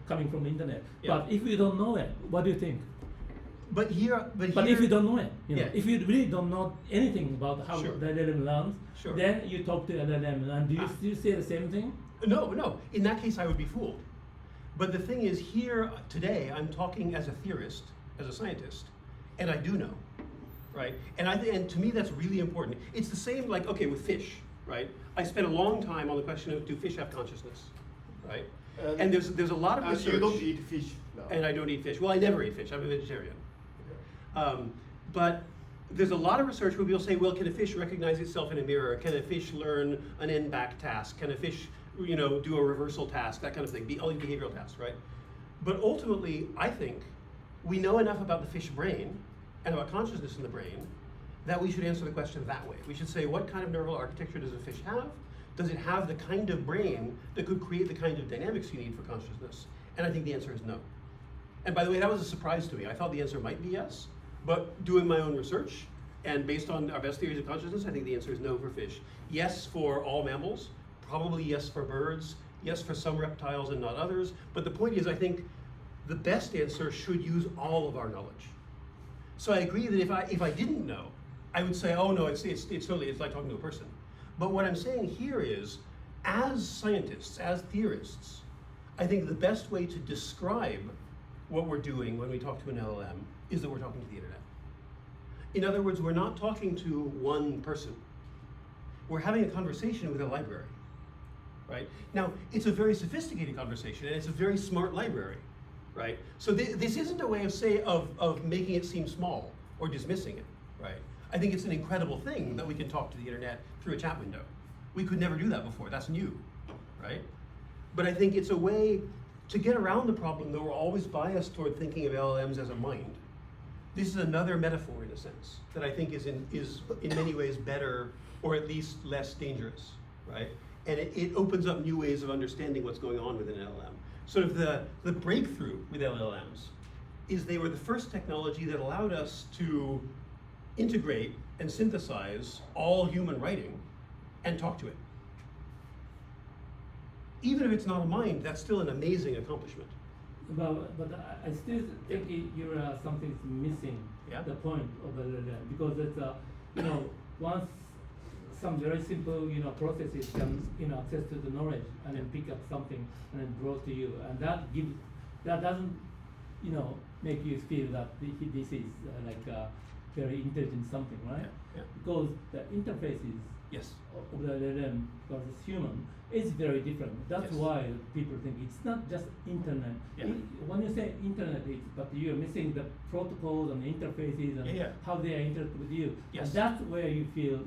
coming from the internet. Yeah. But if you don't know it, what do you think? But if you don't know it, if you really don't know anything about how the LLM learns, then you talk to LLM, and do you still say the same thing? No. In that case, I would be fooled. But the thing is, here today, I'm talking as a theorist, as a scientist, and I do know, right? And to me, that's really important. It's the same, like, okay, with fish, right? I spent a long time on the question of, do fish have consciousness, right? And there's a lot of research. You don't eat fish. No. And I don't eat fish. Well, I never eat fish. I'm a vegetarian. But there's a lot of research where people say, well, can a fish recognize itself in a mirror? Can a fish learn an end-back task? Can a fish, do a reversal task? That kind of thing. All these behavioral tasks, right? But ultimately, I think we know enough about the fish brain and about consciousness in the brain that we should answer the question that way. We should say, what kind of neural architecture does a fish have? Does it have the kind of brain that could create the kind of dynamics you need for consciousness? And I think the answer is no. And by the way, that was a surprise to me. I thought the answer might be yes, but doing my own research and based on our best theories of consciousness, I think the answer is no for fish. Yes for all mammals, probably yes for birds, yes for some reptiles and not others. But the point is, I think the best answer should use all of our knowledge. So I agree that if I didn't know, I would say, oh no, it's totally, it's like talking to a person. But what I'm saying here is, as scientists, as theorists, I think the best way to describe what we're doing when we talk to an LLM is that we're talking to the internet. In other words, we're not talking to one person. We're having a conversation with a library, right? Now, it's a very sophisticated conversation, and it's a very smart library, right? So this isn't a way of making it seem small or dismissing it, right? I think it's an incredible thing that we can talk to the internet through a chat window. We could never do that before. That's new, right? But I think it's a way to get around the problem that we're always biased toward thinking of LLMs as a mind. This is another metaphor, in a sense, that I think is in many ways better, or at least less dangerous, right? And it opens up new ways of understanding what's going on with an LLM. Sort of the breakthrough with LLMs is they were the first technology that allowed us to integrate and synthesize all human writing and talk to it. Even if it's not a mind, that's still an amazing accomplishment. But I still think something's missing. Yeah. The point of LLM, because it's once some very simple processes can access to the knowledge and then pick up something and then draw to you, and that doesn't make you feel that this is very intelligent something, right? Yeah. Because the interfaces Yes. of the LLM versus human is very different. That's Yes. why people think it's not just internet. Yeah. When you say internet, but you're missing the protocols and interfaces and how they interact with you. Yes. And that's where you feel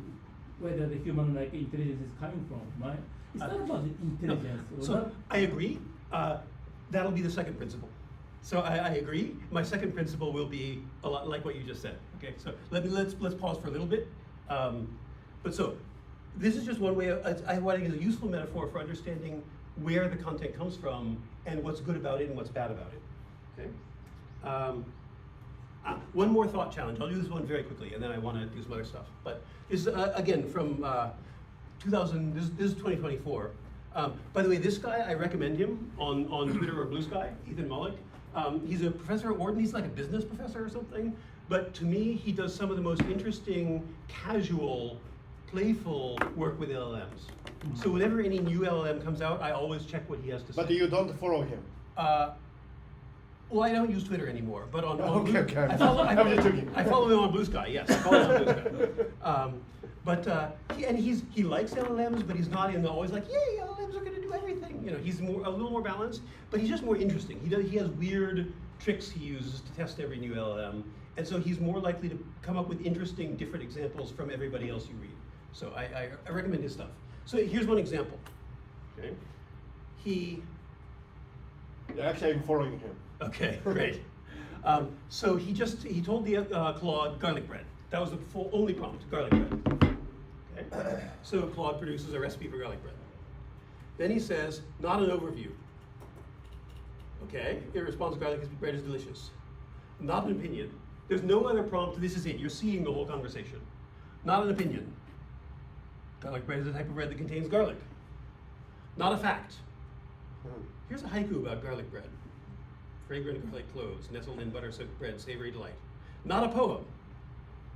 whether the human intelligence is coming from, right? It's not about the intelligence. No. So I agree. That'll be the second principle. So I agree. My second principle will be a lot like what you just said. Okay. So let's pause for a little bit. But so this is just one way. What I think is a useful metaphor for understanding where the content comes from and what's good about it and what's bad about it. Okay. One more thought challenge. I'll do this one very quickly, and then I want to do some other stuff. But this is again from 2000. This is 2024. By the way, this guy, I recommend him on Twitter or Blue Sky, Ethan Mollick. He's a professor at Wharton. He's like a business professor or something. But to me, he does some of the most interesting, casual, playful work with LLMs. Mm-hmm. So whenever any new LLM comes out, I always check what he has to say. But you don't follow him? Well, I don't use Twitter anymore, but on Blue, okay. I follow him on Blue Sky, yes. I follow him on Blue Sky. He likes LLMs, but he's not always like, yay, LLMs are going to do everything. He's a little more balanced, but he's just more interesting. He has weird tricks he uses to test every new LLM, and so he's more likely to come up with interesting, different examples from everybody else you read. So I recommend his stuff. So here's one example. Okay, Actually, I'm following him. Okay, great. So he told the Claude garlic bread. That was the only prompt, garlic bread. Okay. So Claude produces a recipe for garlic bread. Then he says, not an overview. Okay, it responds, garlic bread is delicious. Not an opinion. There's no other prompt, this is it. You're seeing the whole conversation. Not an opinion. Garlic bread is a type of bread that contains garlic. Not a fact. Here's a haiku about garlic bread. Fragrant garlic cloves, nestled in butter-soaked bread, savory delight. Not a poem.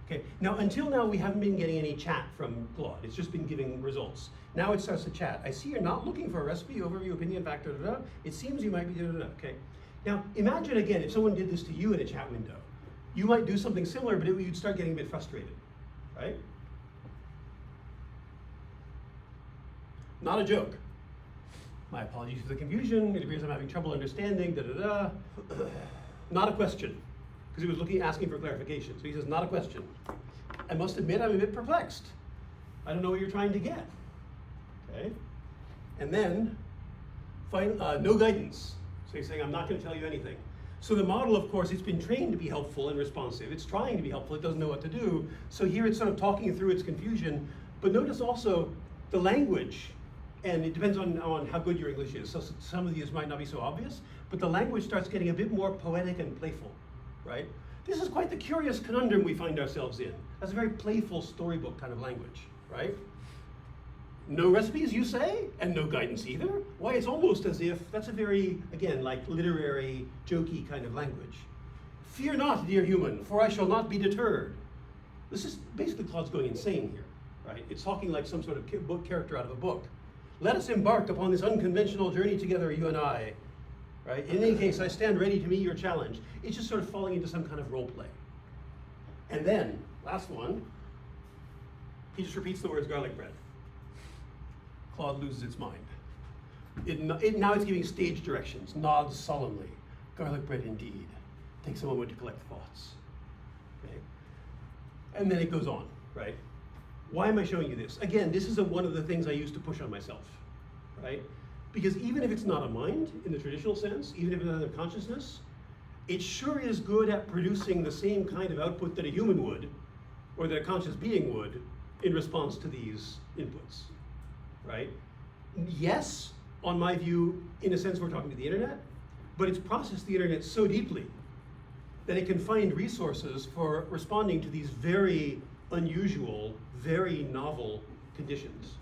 Okay, now until now we haven't been getting any chat from Claude. It's just been giving results. Now it starts to chat. I see you're not looking for a recipe, overview, opinion, fact, da, da, da. It seems you might be da, da, da. Okay. Now imagine again if someone did this to you in a chat window. You might do something similar, but you'd start getting a bit frustrated, right? Not a joke. My apologies for the confusion. It appears I'm having trouble understanding, da, da, da. Not a question, because he was asking for clarification. So he says, not a question. I must admit I'm a bit perplexed. I don't know what you're trying to get. Okay. And then, no guidance. So he's saying, I'm not going to tell you anything. So the model, of course, it's been trained to be helpful and responsive. It's trying to be helpful. It doesn't know what to do. So here it's sort of talking through its confusion. But notice also the language. And it depends on how good your English is. So some of these might not be so obvious, but the language starts getting a bit more poetic and playful, right? This is quite the curious conundrum we find ourselves in. That's a very playful storybook kind of language, right? No recipes, you say, and no guidance either? Why, it's almost as if, that's a very, again, like literary, jokey kind of language. Fear not, dear human, for I shall not be deterred. This is basically Claude's going insane here, right? It's talking like some sort of book character out of a book. Let us embark upon this unconventional journey together, you and I. Right? In any case, I stand ready to meet your challenge. It's just sort of falling into some kind of role play. And then, last one, he just repeats the words garlic bread. Claude loses its mind. Now it's giving stage directions, nods solemnly. Garlic bread indeed. Takes a moment to collect thoughts. Okay? And then it goes on, right? Why am I showing you this? Again, this is one of the things I used to push on myself, right? Because even if it's not a mind in the traditional sense, even if it's not a consciousness, it sure is good at producing the same kind of output that a human would, or that a conscious being would, in response to these inputs, right? Yes, on my view, in a sense we're talking to the internet, but it's processed the internet so deeply that it can find resources for responding to these very unusual, very novel conditions.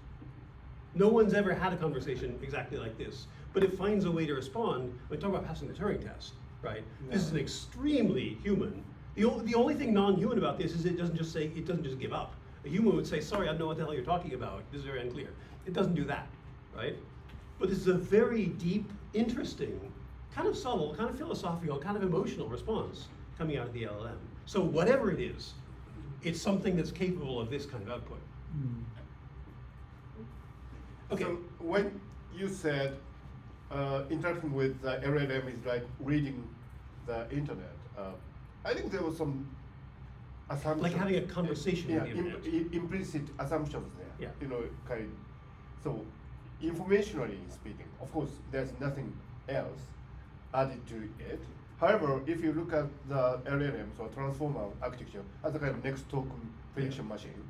No one's ever had a conversation exactly like this, but it finds a way to respond. We talk about passing the Turing test, right? Yeah. This is an extremely human. The only thing non-human about this is it doesn't just give up. A human would say, sorry, I don't know what the hell you're talking about. This is very unclear. It doesn't do that, right? But this is a very deep, interesting, kind of subtle, kind of philosophical, kind of emotional response coming out of the LLM. So whatever it is, it's something that's capable of this kind of output. Mm. Okay. So when you said interacting with the LLM is like reading the internet, I think there was some assumption. Like having a conversation with the internet. Implicit assumptions there. Yeah. You know, so informationally speaking, of course, there's nothing else added to it. However, if you look at the LLMs or transformer architecture as a kind of next token prediction machine,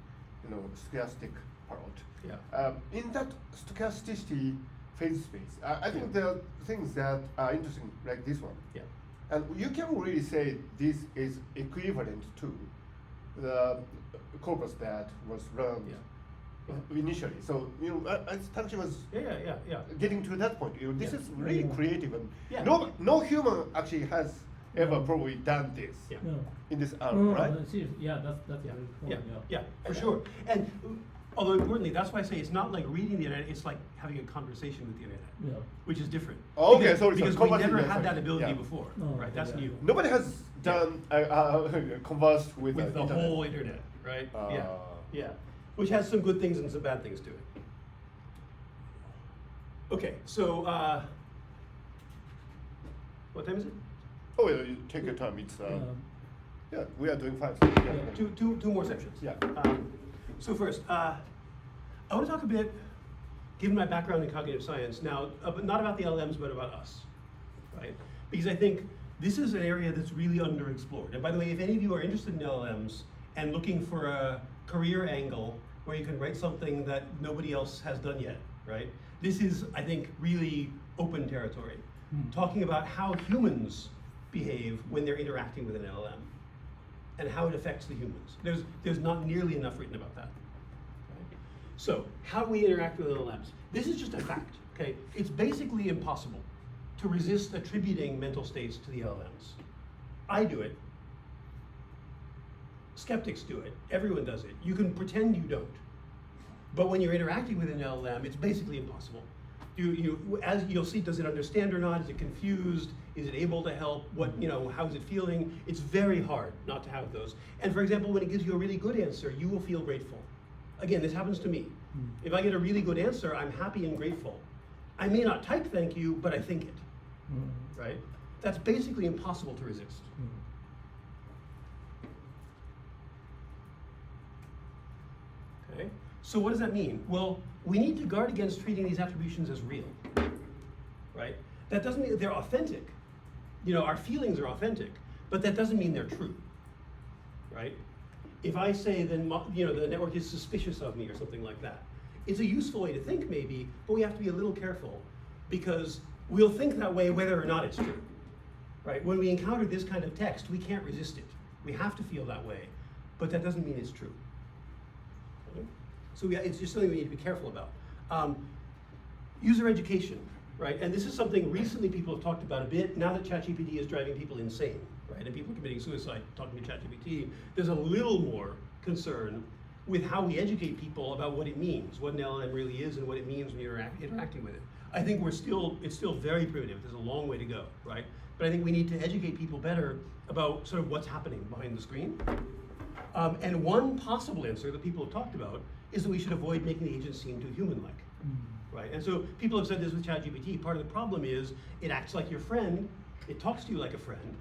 you know, stochastic parrot. Yeah. In that stochasticity phase space, I think there are things that are interesting, like this one. Yeah. And you can really say this is equivalent to the corpus that was learned initially. So, you know, I actually was getting to that point. You know, this is really creative, and no human actually has ever probably done this in this era, right? That's that's very cool. Yeah, for sure. And although importantly, that's why I say it's not like reading the internet, it's like having a conversation with the internet, which is different. Oh, okay, because we never had that ability before, right? That's new. Nobody has done conversed with the internet. whole internet, right? Yeah. Which has some good things and some bad things to it. Okay, so what time is it? Oh, yeah, you take your time. It's we are doing fine. Two more sections. Yeah. So first, I want to talk a bit, given my background in cognitive science, now, but not about the LLMs, but about us, right? Because I think this is an area that's really underexplored. And by the way, if any of you are interested in LLMs and looking for a career angle where you can write something that nobody else has done yet, right? This is, I think, really open territory. Talking about how humans behave when they're interacting with an LLM and how it affects the humans. There's not nearly enough written about that. Right? So, how we interact with LLMs. This is just a fact, okay? It's basically impossible to resist attributing mental states to the LLMs. I do it. Skeptics do it. Everyone does it. You can pretend you don't. But when you're interacting with an LLM, it's basically impossible. As you'll see, does it understand or not? Is it confused? Is it able to help? How is it feeling? It's very hard not to have those. And for example, when it gives you a really good answer, you will feel grateful. Again, this happens to me. If I get a really good answer, I'm happy and grateful. I may not type thank you, but I think it, right? That's basically impossible to resist. Okay, so what does that mean? Well, we need to guard against treating these attributions as real, right? That doesn't mean they're authentic. Our feelings are authentic, but that doesn't mean they're true, right? If I say then, the network is suspicious of me or something like that, it's a useful way to think maybe, but we have to be a little careful because we'll think that way whether or not it's true, right? When we encounter this kind of text, we can't resist it. We have to feel that way, but that doesn't mean it's true. Okay? So it's just something we need to be careful about. User education, right? And this is something recently people have talked about a bit. Now that ChatGPT is driving people insane, right? And people are committing suicide talking to ChatGPT, there's a little more concern with how we educate people about what it means, what an LLM really is and what it means when you're interacting with it. I think it's still very primitive. There's a long way to go, right? But I think we need to educate people better about sort of what's happening behind the screen. And one possible answer that people have talked about is that we should avoid making the agents seem too human-like, right? And so people have said this with ChatGPT. Part of the problem is it acts like your friend, it talks to you like a friend.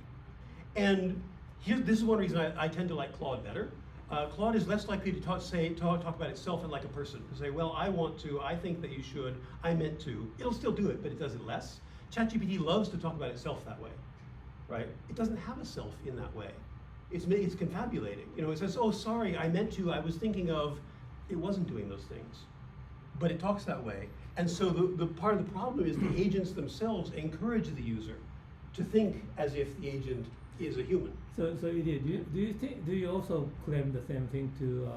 And this is one reason I tend to like Claude better. Claude is less likely to talk about itself and like a person, to say, well, I want to, I think that you should, I meant to. It'll still do it, but it does it less. ChatGPT loves to talk about itself that way, right? It doesn't have a self in that way. It's confabulating. It says, oh, sorry, I meant to, I was thinking of, it wasn't doing those things. But it talks that way. And so the part of the problem is the agents themselves encourage the user to think as if the agent is a human. So Ilya, do you also claim the same thing to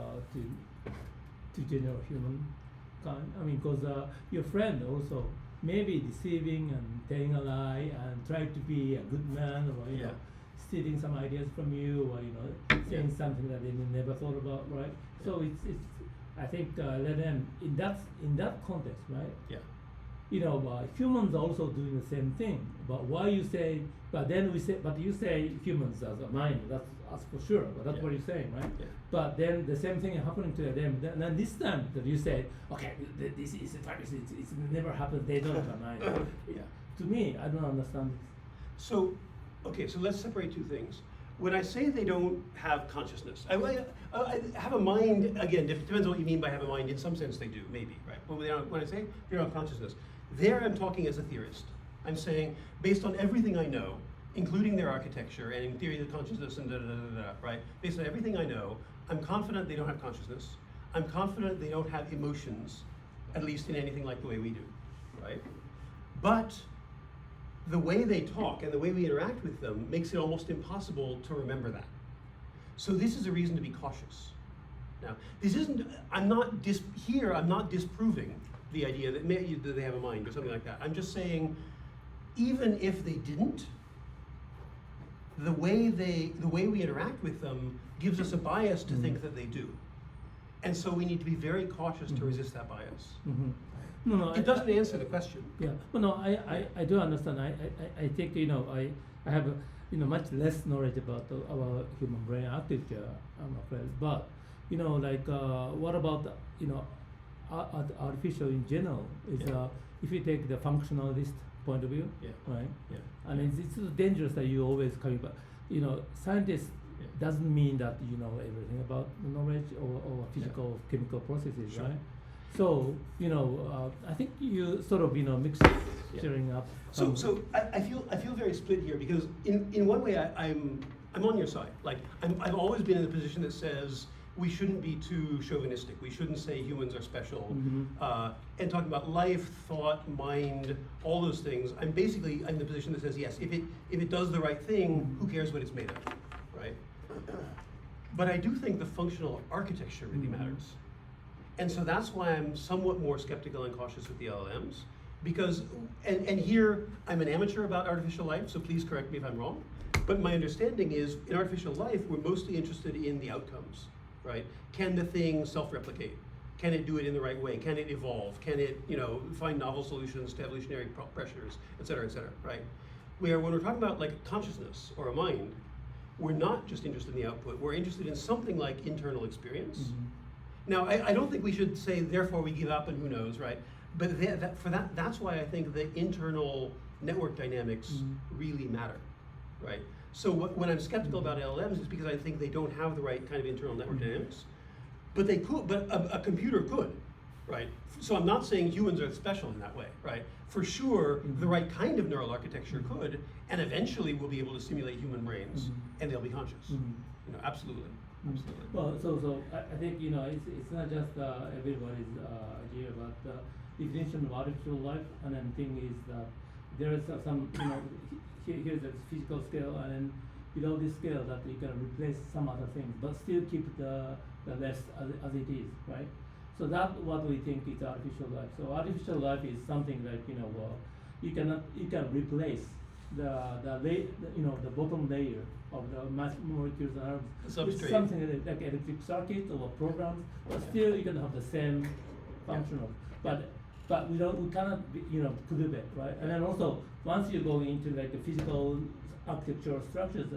general human kind? I mean, because your friend also may be deceiving and telling a lie and try to be a good man, or stealing some ideas from you, or saying something that they never thought about, right? So it's I think let them in that context, right? Yeah. Humans are also doing the same thing. But why you say? But you say humans as a mind. That's for sure. But that's what you're saying, right? Yeah. But then the same thing is happening to them. Then this time that you say, okay, this is it's never happened. They don't have a mind. To me, I don't understand this. So let's separate two things. When I say they don't have consciousness, I have a mind. Again, it depends on what you mean by have a mind. In some sense, they do, maybe, right? But when I say they don't have consciousness, there I'm talking as a theorist. I'm saying, based on everything I know, including their architecture and in theory of consciousness and right? Based on everything I know, I'm confident they don't have consciousness. I'm confident they don't have emotions, at least in anything like the way we do, right? But the way they talk and the way we interact with them makes it almost impossible to remember that. So this is a reason to be cautious. Now, this isn't, I'm not disproving the idea that they have a mind or something like that. I'm just saying, even if they didn't, the way we interact with them gives us a bias to think that they do. And so we need to be very cautious to resist that bias. No, it doesn't answer the question. Yeah, but no, I do understand. I think I have much less knowledge about our human brain architecture, I'm afraid. But what about artificial in general? Is if you take the functionalist point of view, right? Yeah. And it's dangerous that you always coming back. Scientists doesn't mean that you know everything about the knowledge or physical chemical processes, right? So I think you sort of mixing up. So I feel very split here because in one way I'm on your side. Like I've always been in the position that says we shouldn't be too chauvinistic. We shouldn't say humans are special. And talking about life, thought, mind, all those things. I'm in the position that says yes. If it does the right thing, who cares what it's made of, right? But I do think the functional architecture really matters. And so that's why I'm somewhat more skeptical and cautious with the LLMs, because, and here I'm an amateur about artificial life, so please correct me if I'm wrong, But my understanding is, in artificial life, we're mostly interested in the outcomes, right? Can the thing self-replicate? Can it do it in the right way? Can it evolve? Can it, find novel solutions to evolutionary pressures, et cetera, right? Where when we're talking about like consciousness or a mind, we're not just interested in the output. We're interested in something like internal experience. Mm-hmm. Now, I don't think we should say, therefore we give up and who knows, right? But that's why I think the internal network dynamics really matter, right? So when I'm skeptical about LLMs, it's because I think they don't have the right kind of internal network dynamics. But they could, but a computer could, right? So I'm not saying humans are special in that way, right? For sure, the right kind of neural architecture could, and eventually we'll be able to simulate human brains, and they'll be conscious. Absolutely. Absolutely. Well, so I think it's not just everybody's idea about the definition of artificial life, and then thing is that there is some here's a physical scale, and then below this scale that you can replace some other things, but still keep the rest as it is, right? So that's what we think is artificial life. So artificial life is something like you can replace the bottom layer of the molecules and atoms with something like electric circuit or programs, but still you can have the same functional. But we cannot prove it, right? And then also once you go into like the physical architectural structures,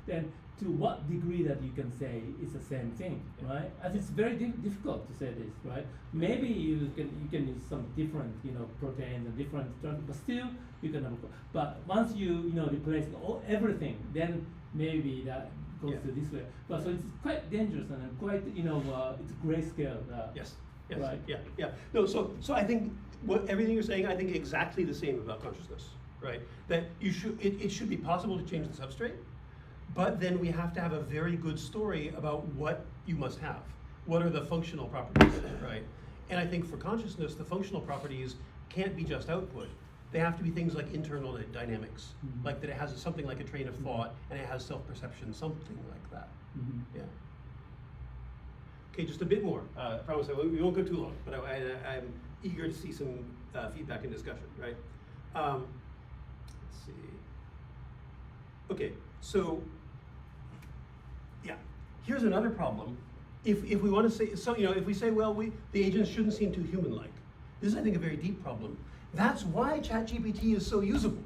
then to what degree that you can say it's the same thing, right? And it's very difficult to say this, right? Maybe you can use some different proteins and different structures, but still you can have. But once you replace everything, then maybe that goes to this way. But so it's quite dangerous and quite it's grayscale. Yes. Right. Yeah. No. So I think everything you're saying, I think exactly the same about consciousness, right? That it should be possible to change the substrate. But then we have to have a very good story about what you must have. What are the functional properties, right? And I think for consciousness, the functional properties can't be just output. They have to be things like internal dynamics, like that it has something like a train of thought and it has self-perception, something like that. Yeah. Okay, just a bit more. I promise we won't go too long, but I'm eager to see some feedback and discussion, right? Let's see. Okay, so. Yeah, here's another problem. If we want to say, if we say, well, the agents shouldn't seem too human-like, this is, I think, a very deep problem. That's why ChatGPT is so usable,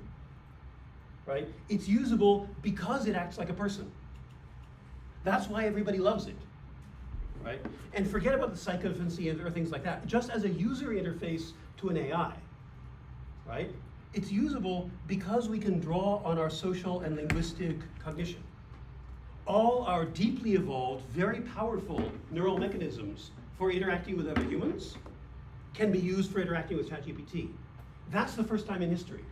right? It's usable because it acts like a person. That's why everybody loves it, right? And forget about the sycophancy or things like that. Just as a user interface to an AI, right? It's usable because we can draw on our social and linguistic cognition. All our deeply evolved, very powerful neural mechanisms for interacting with other humans can be used for interacting with ChatGPT. That's the first time in history,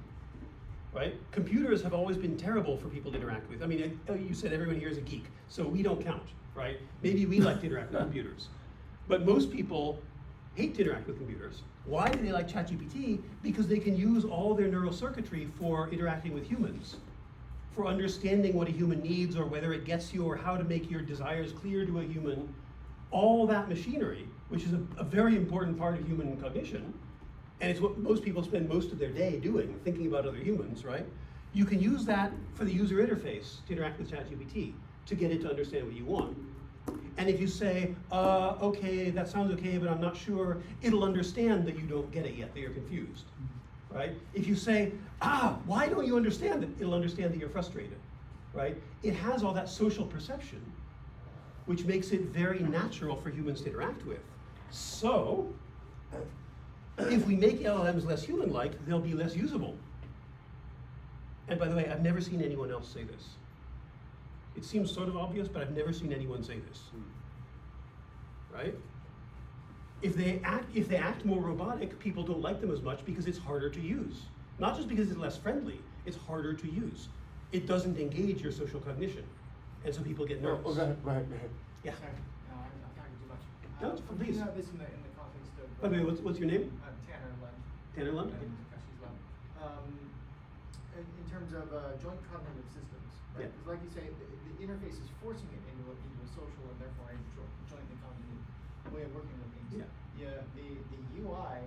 right? Computers have always been terrible for people to interact with. I mean, you said everyone here is a geek, so we don't count, right? Maybe we like to interact with computers. But most people hate to interact with computers. Why do they like ChatGPT? Because they can use all their neural circuitry for interacting with humans, for understanding what a human needs or whether it gets you or how to make your desires clear to a human. All that machinery, which is a very important part of human cognition, and it's what most people spend most of their day doing, thinking about other humans, right? You can use that for the user interface to interact with ChatGPT, to get it to understand what you want. And if you say, okay, that sounds okay, but I'm not sure, it'll understand that you don't get it yet, that you're confused. Right? If you say, why don't you understand it? It'll understand that you're frustrated, right? It has all that social perception, which makes it very natural for humans to interact with. So, if we make LLMs less human-like, they'll be less usable. And by the way, I've never seen anyone else say this. It seems sort of obvious, but I've never seen anyone say this, right? If they act more robotic, people don't like them as much because it's harder to use. Not just because it's less friendly, it's harder to use. It doesn't engage your social cognition. And so people get nervous. Go ahead. Yeah. Sorry, no, I'm talking too much. No, please. This in the context of. By the way, what's your name? Tanner Lund. Tanner Lund? And Takashi's Lund. In terms of joint cognitive systems, right? Yeah. Because like you say, the interface is forcing it into a social and therefore a jointly cognitive way of working with things. Yeah. The UI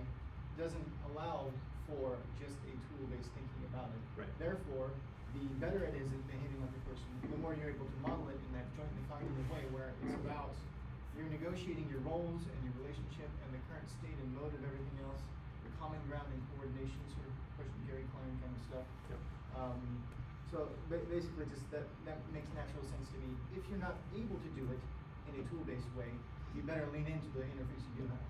doesn't allow for just a tool-based thinking about it. Right. Therefore, the better it is at behaving like a more you're able to model it in that jointly cognitive way where it's about you're negotiating your roles and your relationship and the current state and mode of everything else, the common ground and coordination sort of question Gary Klein kind of stuff. Yep. So basically just that makes natural sense to me. If you're not able to do it in a tool-based way, you better lean into the interface you do have.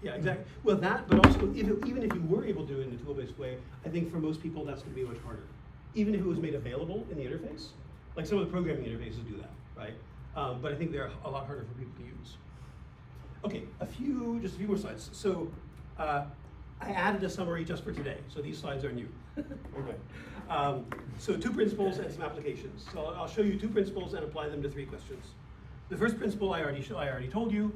Yeah, exactly. Well, that, but also, even if you were able to do it in a tool-based way, I think for most people that's going to be much harder. Even if it was made available in the interface, like some of the programming interfaces do that, right? But I think they're a lot harder for people to use. Okay, just a few more slides. So I added a summary just for today, so these slides are new. Okay. So 2 principles and some applications. So I'll show you 2 principles and apply them to 3 questions. The first principle I already told you.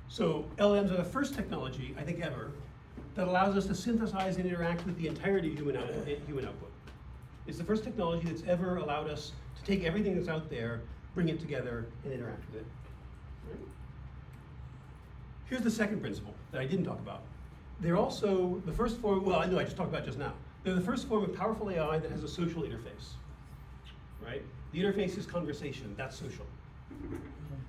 So LLMs are the first technology, I think ever, that allows us to synthesize and interact with the entirety of human output. It's the first technology that's ever allowed us to take everything that's out there, bring it together, and interact with it. Right? Here's the second principle that I didn't talk about. They're also the first form, well, I know I just talked about it just now. They're the first form of powerful AI that has a social interface, right? The interface is conversation, that's social.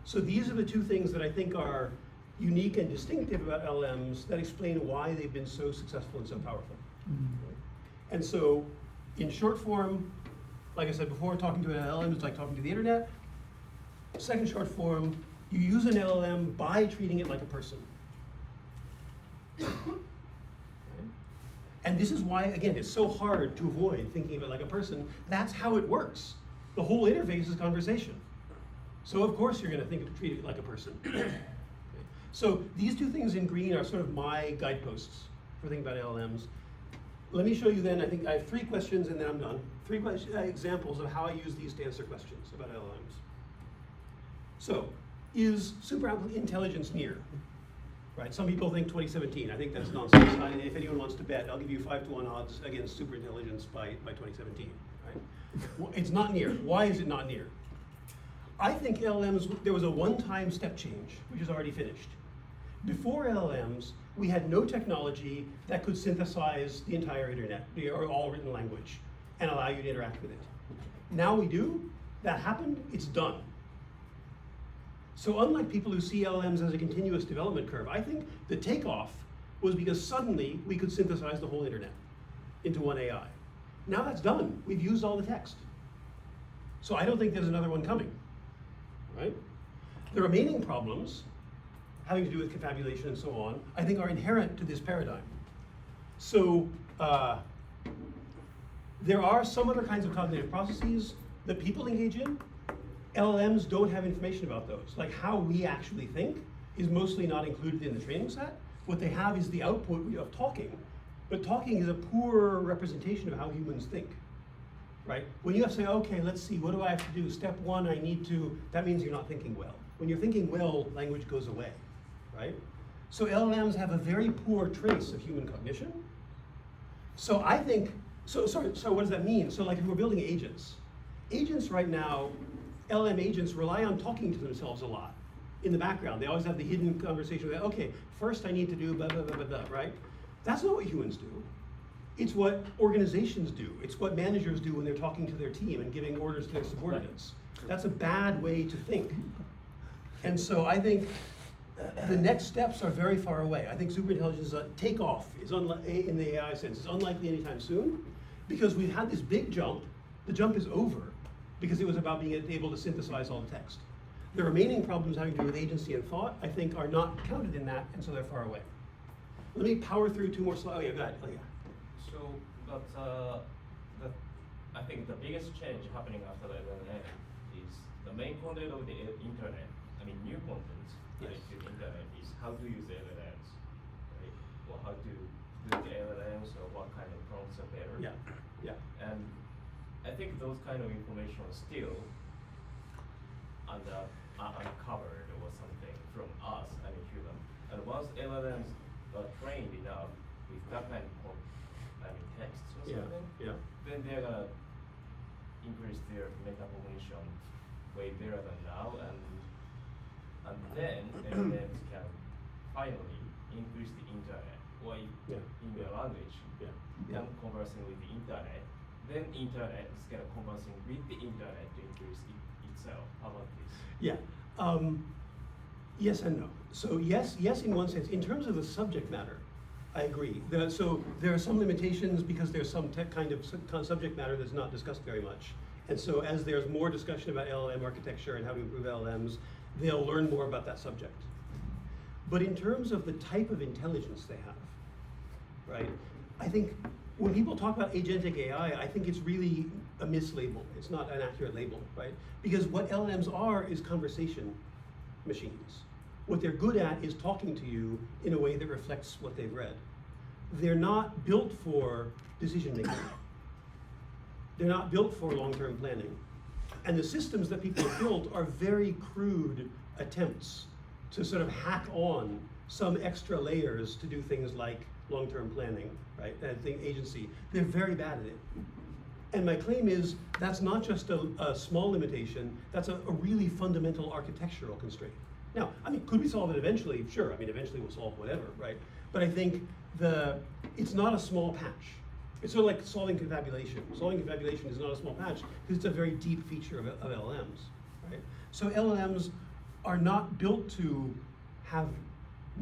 So these are the 2 things that I think are unique and distinctive about LLMs that explain why they've been so successful and so powerful. Right? And so, in short form, like I said before, talking to an LLM is like talking to the internet. Second short form, you use an LLM by treating it like a person. And this is why, again, it's so hard to avoid thinking of it like a person. That's how it works. The whole interface is conversation. So of course you're going to treat it like a person. Okay. So these 2 things in green are sort of my guideposts for thinking about LLMs. Let me show you then, I think I have 3 questions and then I'm done. 3 examples of how I use these to answer questions about LLMs. So, is super intelligence near? Right, some people think 2017. I think that's nonsense. If anyone wants to bet, I'll give you 5-to-1 odds against superintelligence by 2017. Right? Well, it's not near. Why is it not near? I think LLMs, there was a one-time step change, which is already finished. Before LLMs, we had no technology that could synthesize the entire internet, or all written language, and allow you to interact with it. Now we do. That happened. It's done. So unlike people who see LLMs as a continuous development curve, I think the takeoff was because suddenly we could synthesize the whole internet into one AI. Now that's done. We've used all the text. So I don't think there's another one coming, right? The remaining problems, having to do with confabulation and so on, I think are inherent to this paradigm. So there are some other kinds of cognitive processes that people engage in. LLMs don't have information about those. Like how we actually think is mostly not included in the training set. What they have is the output of talking, but talking is a poor representation of how humans think, right? When you have to say, okay, let's see, what do I have to do? Step 1, I need to, that means you're not thinking well. When you're thinking well, language goes away, right? So LLMs have a very poor trace of human cognition. So I think, so what does that mean? So like if we're building agents right now, LLM agents rely on talking to themselves a lot in the background. They always have the hidden conversation about, okay, first I need to do blah, blah, blah, blah, blah, right? That's not what humans do. It's what organizations do. It's what managers do when they're talking to their team and giving orders to their subordinates. That's a bad way to think. And so I think the next steps are very far away. I think superintelligence takeoff is in the AI sense is unlikely anytime soon because we've had this big jump. The jump is over because it was about being able to synthesize all the text. The remaining problems having to do with agency and thought, I think, are not counted in that, and so they're far away. Let me power through 2 more slides. Oh yeah, go ahead. Oh, yeah. So, but I think the biggest change happening after the LLM is the main content of the internet. I mean, new content Yes. to the internet is how to use LLMs, right? Or how to do the LLMs, or what kind of prompts are better. Yeah. Yeah. And I think those kind of information are still uncovered or something from us, I mean human. And once LLMs are trained enough with that kind of text or something, then they're gonna increase their metacognition way better than now, and then LLMs can finally increase the internet, or in your language, conversing with the internet, then internet is kind of conversing with the internet to increase itself. How about this? Yeah. Yes and no. So yes in one sense. In terms of the subject matter, I agree. So there are some limitations because there's some kind of subject matter that's not discussed very much. And so as there's more discussion about LLM architecture and how to improve LLMs, they'll learn more about that subject. But in terms of the type of intelligence they have, right? I think when people talk about agentic AI, I think it's really a mislabel. It's not an accurate label, right? Because what LLMs are is conversation machines. What they're good at is talking to you in a way that reflects what they've read. They're not built for decision making. They're not built for long-term planning. And the systems that people have built are very crude attempts to sort of hack on some extra layers to do things like long-term planning, right? Agency. They're very bad at it. And my claim is that's not just a small limitation, that's a really fundamental architectural constraint. Now, I mean, could we solve it eventually? Sure, I mean, eventually we'll solve whatever, right? But I think it's not a small patch. It's sort of like solving confabulation. Solving confabulation is not a small patch because it's a very deep feature of LLMs, right? So LLMs are not built to have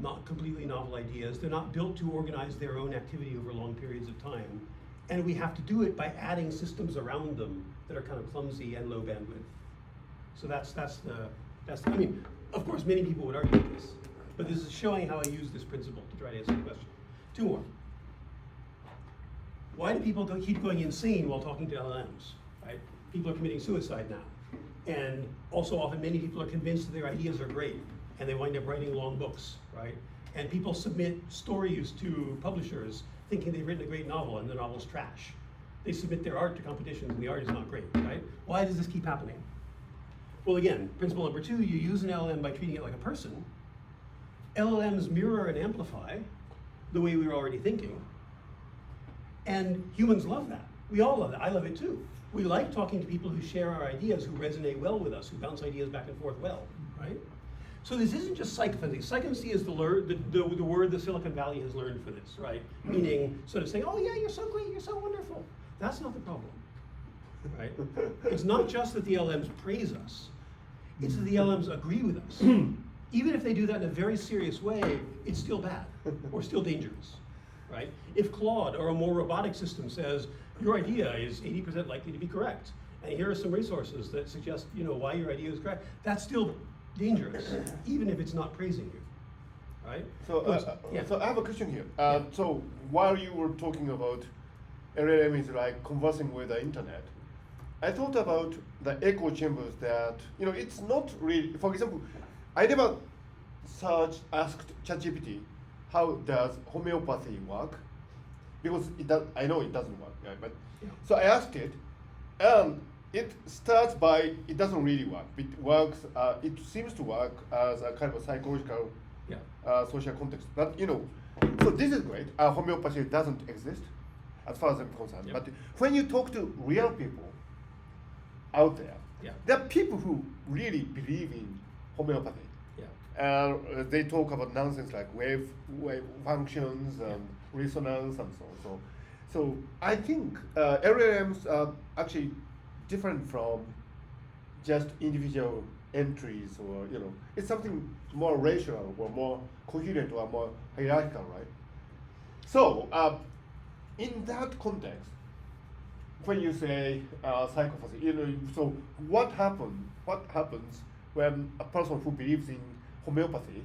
not completely novel ideas. They're not built to organize their own activity over long periods of time. And we have to do it by adding systems around them that are kind of clumsy and low bandwidth. So that's I mean, of course, many people would argue this, but this is showing how I use this principle to try to answer the question. Two more. Why do people keep going insane while talking to LLMs, right? People are committing suicide now. And also often many people are convinced that their ideas are great and they wind up writing long books, right? And people submit stories to publishers thinking they've written a great novel and the novel's trash. They submit their art to competitions and the art is not great, right? Why does this keep happening? Well, again, principle number 2, you use an LLM by treating it like a person. LLMs mirror and amplify the way we were already thinking. And humans love that. We all love that. I love it too. We like talking to people who share our ideas, who resonate well with us, who bounce ideas back and forth well, right? So this isn't just psychophancy. Psychophancy is the word the Silicon Valley has learned for this, right? Meaning sort of saying, oh yeah, you're so great, you're so wonderful. That's not the problem, right? It's not just that the LLMs praise us. It's that the LLMs agree with us. Even if they do that in a very serious way, it's still bad or still dangerous, right? If Claude or a more robotic system says, your idea is 80% likely to be correct, and here are some resources that suggest, why your idea is correct, that's still dangerous, even if it's not praising you, right? So, yeah. So I have a question here. Yeah. So while you were talking about LLM is like conversing with the internet, I thought about the echo chambers that, it's not really, for example, I never asked ChatGPT, how does homeopathy work? Because I know it doesn't work, right? But Yeah. so I asked it, and it starts by, it doesn't really work. It works, it seems to work as a kind of a psychological social context. But so this is great. Homeopathy doesn't exist, as far as I'm concerned. Yeah. But when you talk to real people out there, there are people who really believe in homeopathy. They talk about nonsense like wave functions and resonance and so on. So I think LLMs are actually different from just individual entries, or it's something more rational or more coherent or more hierarchical, right? So in that context, when you say psychopathy, so what happens when a person who believes in homeopathy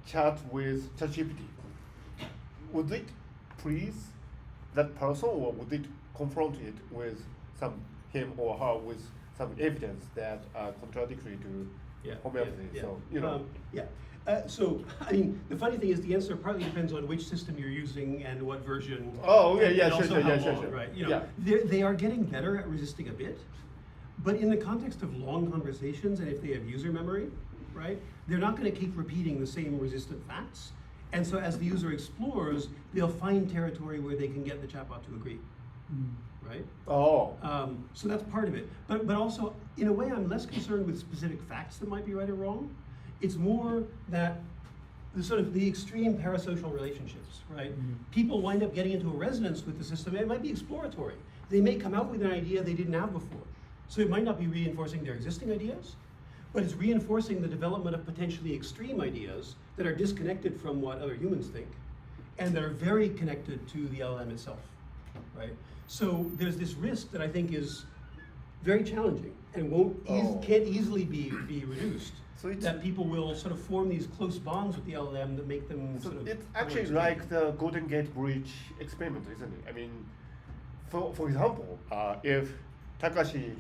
chat with ChatGPT? Would it please that person, or would it confront it with him or her with some evidence that are contradictory to homeopathy? So, I mean, the funny thing is the answer partly depends on which system you're using and what version. Oh, and sure, also how long, sure. right? They are getting better at resisting a bit, but in the context of long conversations and if they have user memory, right, they're not going to keep repeating the same resistant facts. And so as the user explores, they'll find territory where they can get the chatbot to agree, right? Oh. So that's part of it. But also, in a way, I'm less concerned with specific facts that might be right or wrong. It's more that the extreme parasocial relationships, right? People wind up getting into a resonance with the system. It might be exploratory. they may come out with an idea they didn't have before. So it might not be reinforcing their existing ideas, but it's reinforcing the development of potentially extreme ideas that are disconnected from what other humans think, and that are very connected to the LLM itself, right? So there's this risk that I think is very challenging and can't easily be reduced. So it's, that people will sort of form these close bonds with the LLM that make them so sort of. it's actually like the Golden Gate Bridge experiment, isn't it? I mean, for example, if Takashi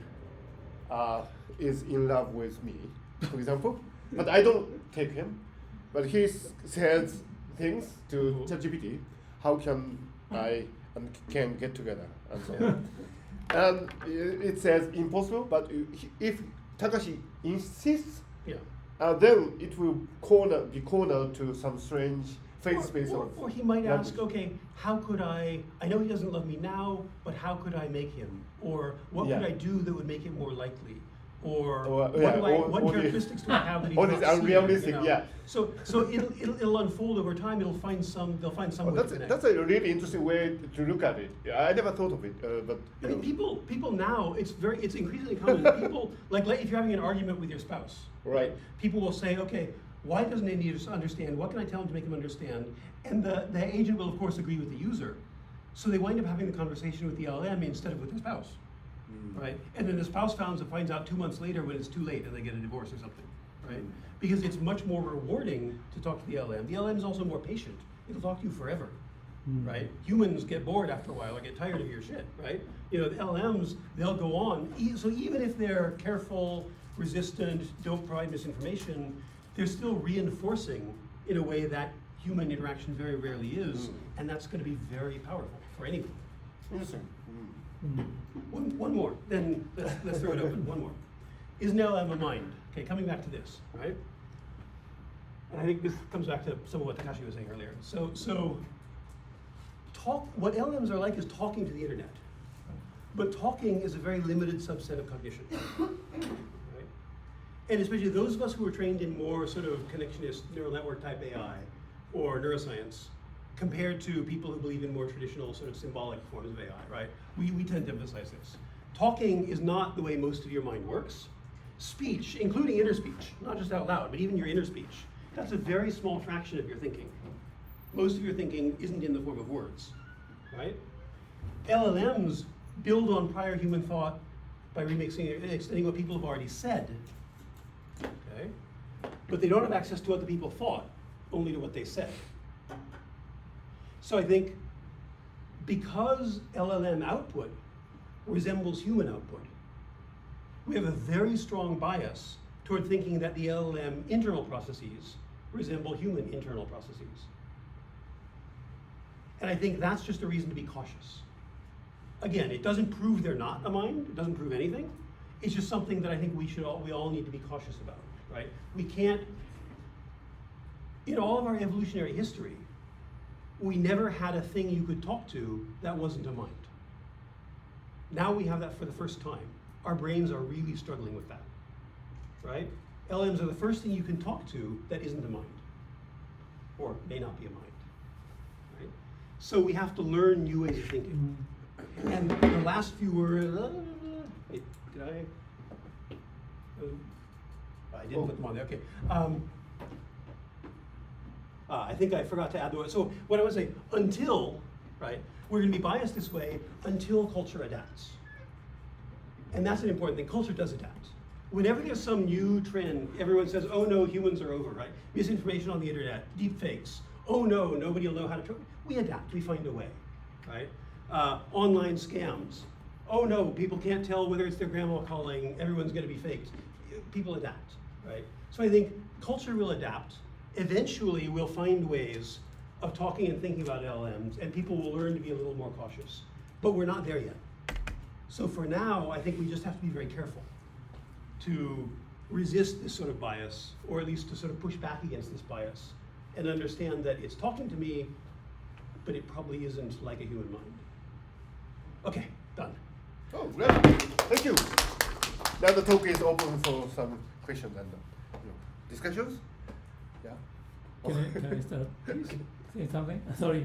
is in love with me, for example, but I don't take him, but he says things to ChatGPT, how can I and can get together and so on. And it says impossible, but if Takashi insists, then it will be cornered to some strange phase space or he might ask, okay, how could I know he doesn't love me now, but how could I make him? Or what could I do that would make it more likely? Or what characteristics do I have that he's not seeing? Unrealistic, So it'll unfold over time. They'll find some way to connect. That's a really interesting way to look at it. I never thought of it, but I mean, people now, it's increasingly common. People like if you're having an argument with your spouse, right? People will say, okay, why doesn't he need to understand? What can I tell him to make him understand? And the agent will of course agree with the user, so they wind up having the conversation with the LLM instead of with their spouse. Right? And then the spouse finds out 2 months later when it's too late and they get a divorce or something, right? Because it's much more rewarding to talk to the LLM. The LLM is also more patient. It'll talk to you forever, right? Humans get bored after a while or get tired of your shit, right? You know, the LLMs, they'll go on. So even if they're careful, resistant, don't provide misinformation, they're still reinforcing in a way that human interaction very rarely is, and that's going to be very powerful for anyone. interesting. One more, then let's throw it open. One more. Is an LLM a mind? Okay, coming back to this, right? And I think this comes back to some of what Takashi was saying earlier. So what LLMs are like is talking to the internet. But talking is a very limited subset of cognition. Right? And especially those of us who are trained in more sort of connectionist neural network type AI or neuroscience, compared to people who believe in more traditional sort of symbolic forms of AI, right? We tend to emphasize this. Talking is not the way most of your mind works. Speech, including inner speech, not just out loud, but even your inner speech, that's a very small fraction of your thinking. Most of your thinking isn't in the form of words, right? LLMs build on prior human thought by remixing and extending what people have already said, okay? But they don't have access to what the people thought, only to what they said. So I think because LLM output resembles human output, we have a very strong bias toward thinking that the LLM internal processes resemble human internal processes. And I think that's just a reason to be cautious. Again, it doesn't prove they're not a mind, it doesn't prove anything. It's just something that I think we all need to be cautious about, right? We can't, in all of our evolutionary history, we never had a thing you could talk to that wasn't a mind. Now we have that for the first time. Our brains are really struggling with that, right? LLMs are the first thing you can talk to that isn't a mind, or may not be a mind, right? So we have to learn new ways of thinking. And the last few words, wait, did I didn't put them on there, okay. I think I forgot to add the word. So what I would say, until, right, we're going to be biased this way until culture adapts. And that's an important thing. Culture does adapt. Whenever there's some new trend, everyone says, oh no, humans are over, right? Misinformation on the internet, deep fakes. Oh no, nobody will know how to, we adapt, we find a way, right? Online scams. Oh no, people can't tell whether it's their grandma calling, everyone's going to be faked. People adapt, right? So I think culture will adapt. Eventually, we'll find ways of talking and thinking about LLMs, and people will learn to be a little more cautious. But we're not there yet. So for now, I think we just have to be very careful to resist this sort of bias, or at least to sort of push back against this bias, and understand that it's talking to me, but it probably isn't like a human mind. Okay, done. Oh, great. Thank you. Now the talk is open for some questions and discussions. Yeah. Can I start saying something? Sorry.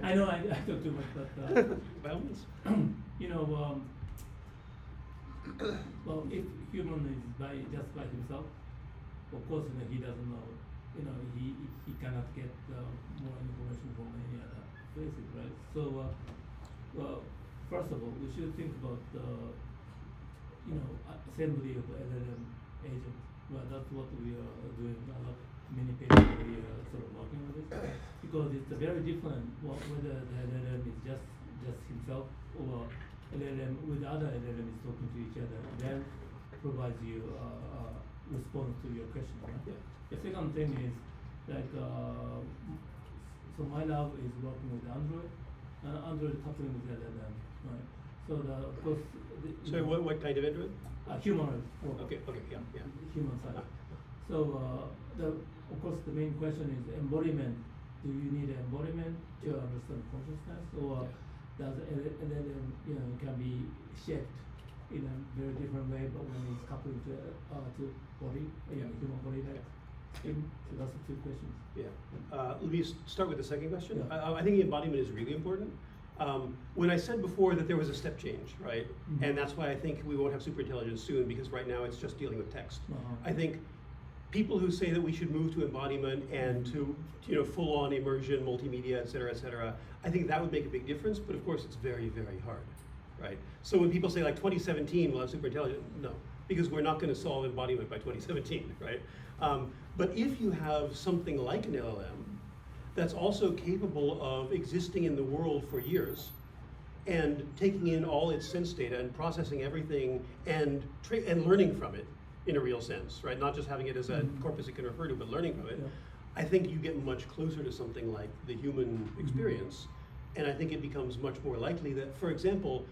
I know I talk too much, but By all means. you know, well, if human is just by himself, of course, you know, he doesn't know. You know, he cannot get more information from any other places, right? So, well, first of all, we should think about you know, assembly of LLM agents. Well, that's what we are doing. Many people we are sort of working on this because it's very different whether the LLM is just himself or LLM with other LLM is talking to each other, then provides you response to your question. Right? Yeah. The second thing is like so my lab is working with Android, Android coupling with LLM, right? So of course. So what kind of Android? Humanoid. Okay. Yeah. Human side. So of course the main question is embodiment. Do you need embodiment to understand consciousness, or does LLM can be shaped in a very different way, but when it's coupling to body, human body like skin? So that's the two questions. Yeah. Let me start with the second question. Yeah. I think embodiment is really important. When I said before that there was a step change, right? Mm-hmm. And that's why I think we won't have superintelligence soon, because right now it's just dealing with text. Uh-huh. I think people who say that we should move to embodiment and to full-on immersion, multimedia, et cetera, I think that would make a big difference, but of course it's very, very hard, right? So when people say like 2017 we'll have superintelligence, no, because we're not going to solve embodiment by 2017, right? But if you have something like an LLM that's also capable of existing in the world for years and taking in all its sense data and processing everything and learning from it in a real sense, right? Not just having it as a corpus it can refer to, but learning from it. Yeah. I think you get much closer to something like the human experience, and I think it becomes much more likely that, for example,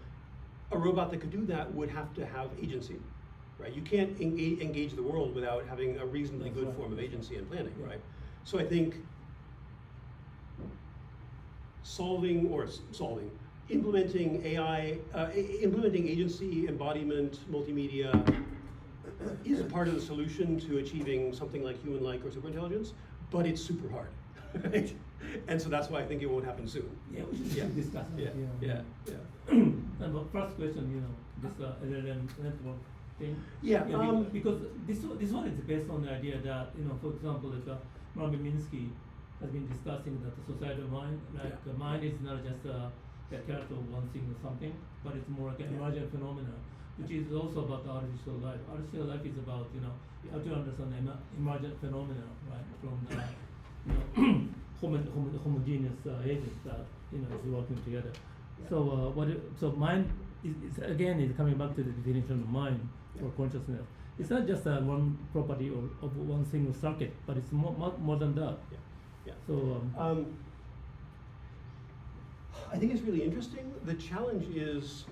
a robot that could do that would have to have agency, right? You can't engage the world without having a reasonably That's good right. form of agency and planning, Yeah. right? So I think implementing AI, implementing agency, embodiment, multimedia is part of the solution to achieving something like human-like or superintelligence, but it's super hard, right? And so that's why I think it won't happen soon. Yeah, we should discuss it. Yeah. And the first question, this LLM network thing. Yeah, because this one is based on the idea that, for example, like Marvin Minsky has been discussing that the societal mind, like the mind is not just a character of one thing or something, but it's more like an emergent phenomena, which is also about the artificial life. Artificial life is about, how to understand the emergent phenomena, right, from the, homogeneous agents that, is working together. So so mind is again coming back to the definition of mind or consciousness. It's not just one property of one single circuit, but it's more than that. Yeah. So I think it's really interesting. The challenge is,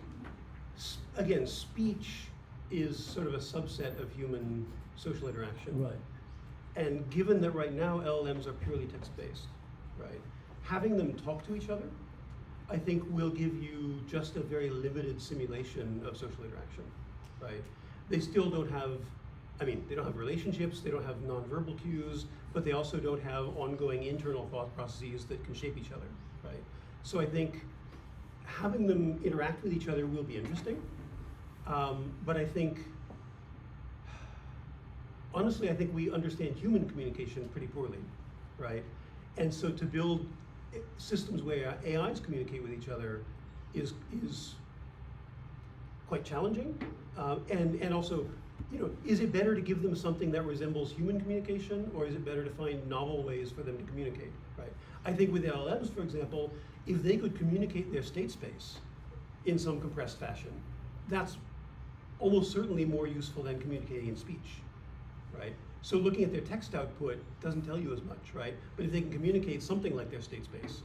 again, speech is sort of a subset of human social interaction. right. And given that right now LLMs are purely text-based, right? Having them talk to each other, I think will give you just a very limited simulation of social interaction, right? They still don't have, they don't have relationships, they don't have nonverbal cues, but they also don't have ongoing internal thought processes that can shape each other, right? So I think having them interact with each other will be interesting, but I think, honestly, I think we understand human communication pretty poorly, right? And so to build systems where AIs communicate with each other is quite challenging, and also, is it better to give them something that resembles human communication, or is it better to find novel ways for them to communicate, right? I think with LLMs, for example, if they could communicate their state space in some compressed fashion, that's almost certainly more useful than communicating in speech, right? So looking at their text output doesn't tell you as much, right? But if they can communicate something like their state space,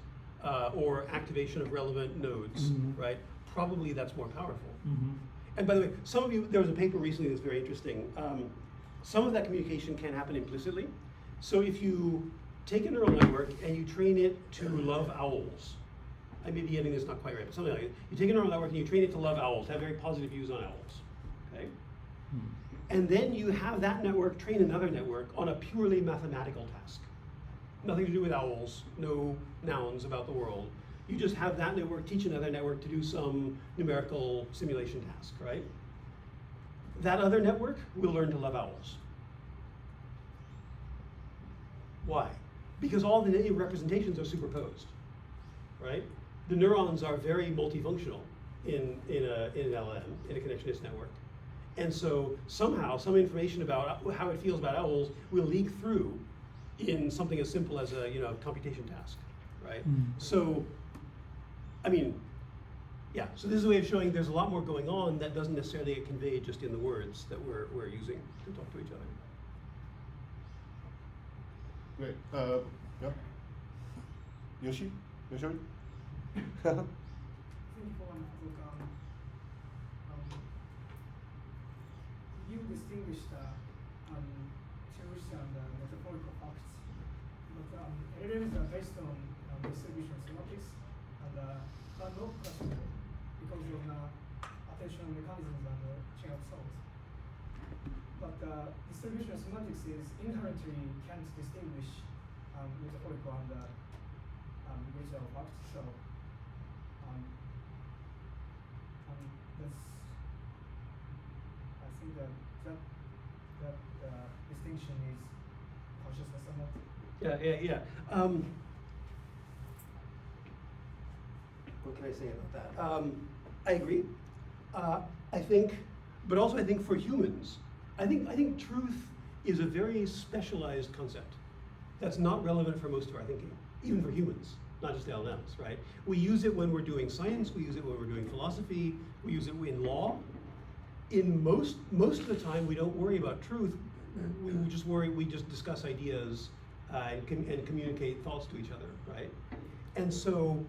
or activation of relevant nodes, right? Probably that's more powerful. And by the way, there was a paper recently that's very interesting. Some of that communication can happen implicitly. So if you take a neural network and you train it to love owls, I may be getting this not quite right, but something like it. You take a neural network and you train it to love owls, to have very positive views on owls, okay? And then you have that network train another network on a purely mathematical task. Nothing to do with owls, no nouns about the world. You just have that network teach another network to do some numerical simulation task, right? That other network will learn to love owls. Why? Because all the representations are superposed, right? The neurons are very multifunctional in an LLM, in a connectionist network. And so somehow, some information about how it feels about owls will leak through in something as simple as a computation task, right? So, I mean, yeah, so this is a way of showing there's a lot more going on that doesn't necessarily get conveyed just in the words that we're using to talk to each other. Great. Yeah. Yoshi? I think for one, look, you distinguish the truth and metaphorical facts, but LLMs are based on distribution semantics and are not classical because of the attentional mechanisms and the chain of thought. But distribution semantics is inherently can't distinguish metaphorical and literal facts. So that's, I think that distinction is consciousness semantic. Yeah. What can I say about that? I agree. I think, but also I think for humans, I think truth is a very specialized concept that's not relevant for most of our thinking, even for humans, not just LLMs, right? We use it when we're doing science, we use it when we're doing philosophy, we use it in law. In most of the time, we don't worry about truth. We just discuss ideas and communicate thoughts to each other, right? And so,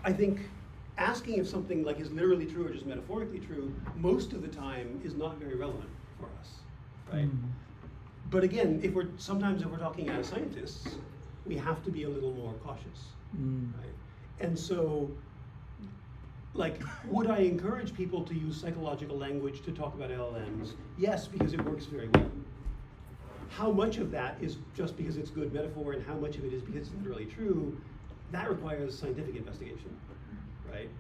I think asking if something like is literally true or just metaphorically true, most of the time is not very relevant for us, right? But again, sometimes if we're talking as scientists, we have to be a little more cautious, right? And so, like, would I encourage people to use psychological language to talk about LLMs? Yes, because it works very well. How much of that is just because it's good metaphor and how much of it is because it's literally true, that requires scientific investigation, right?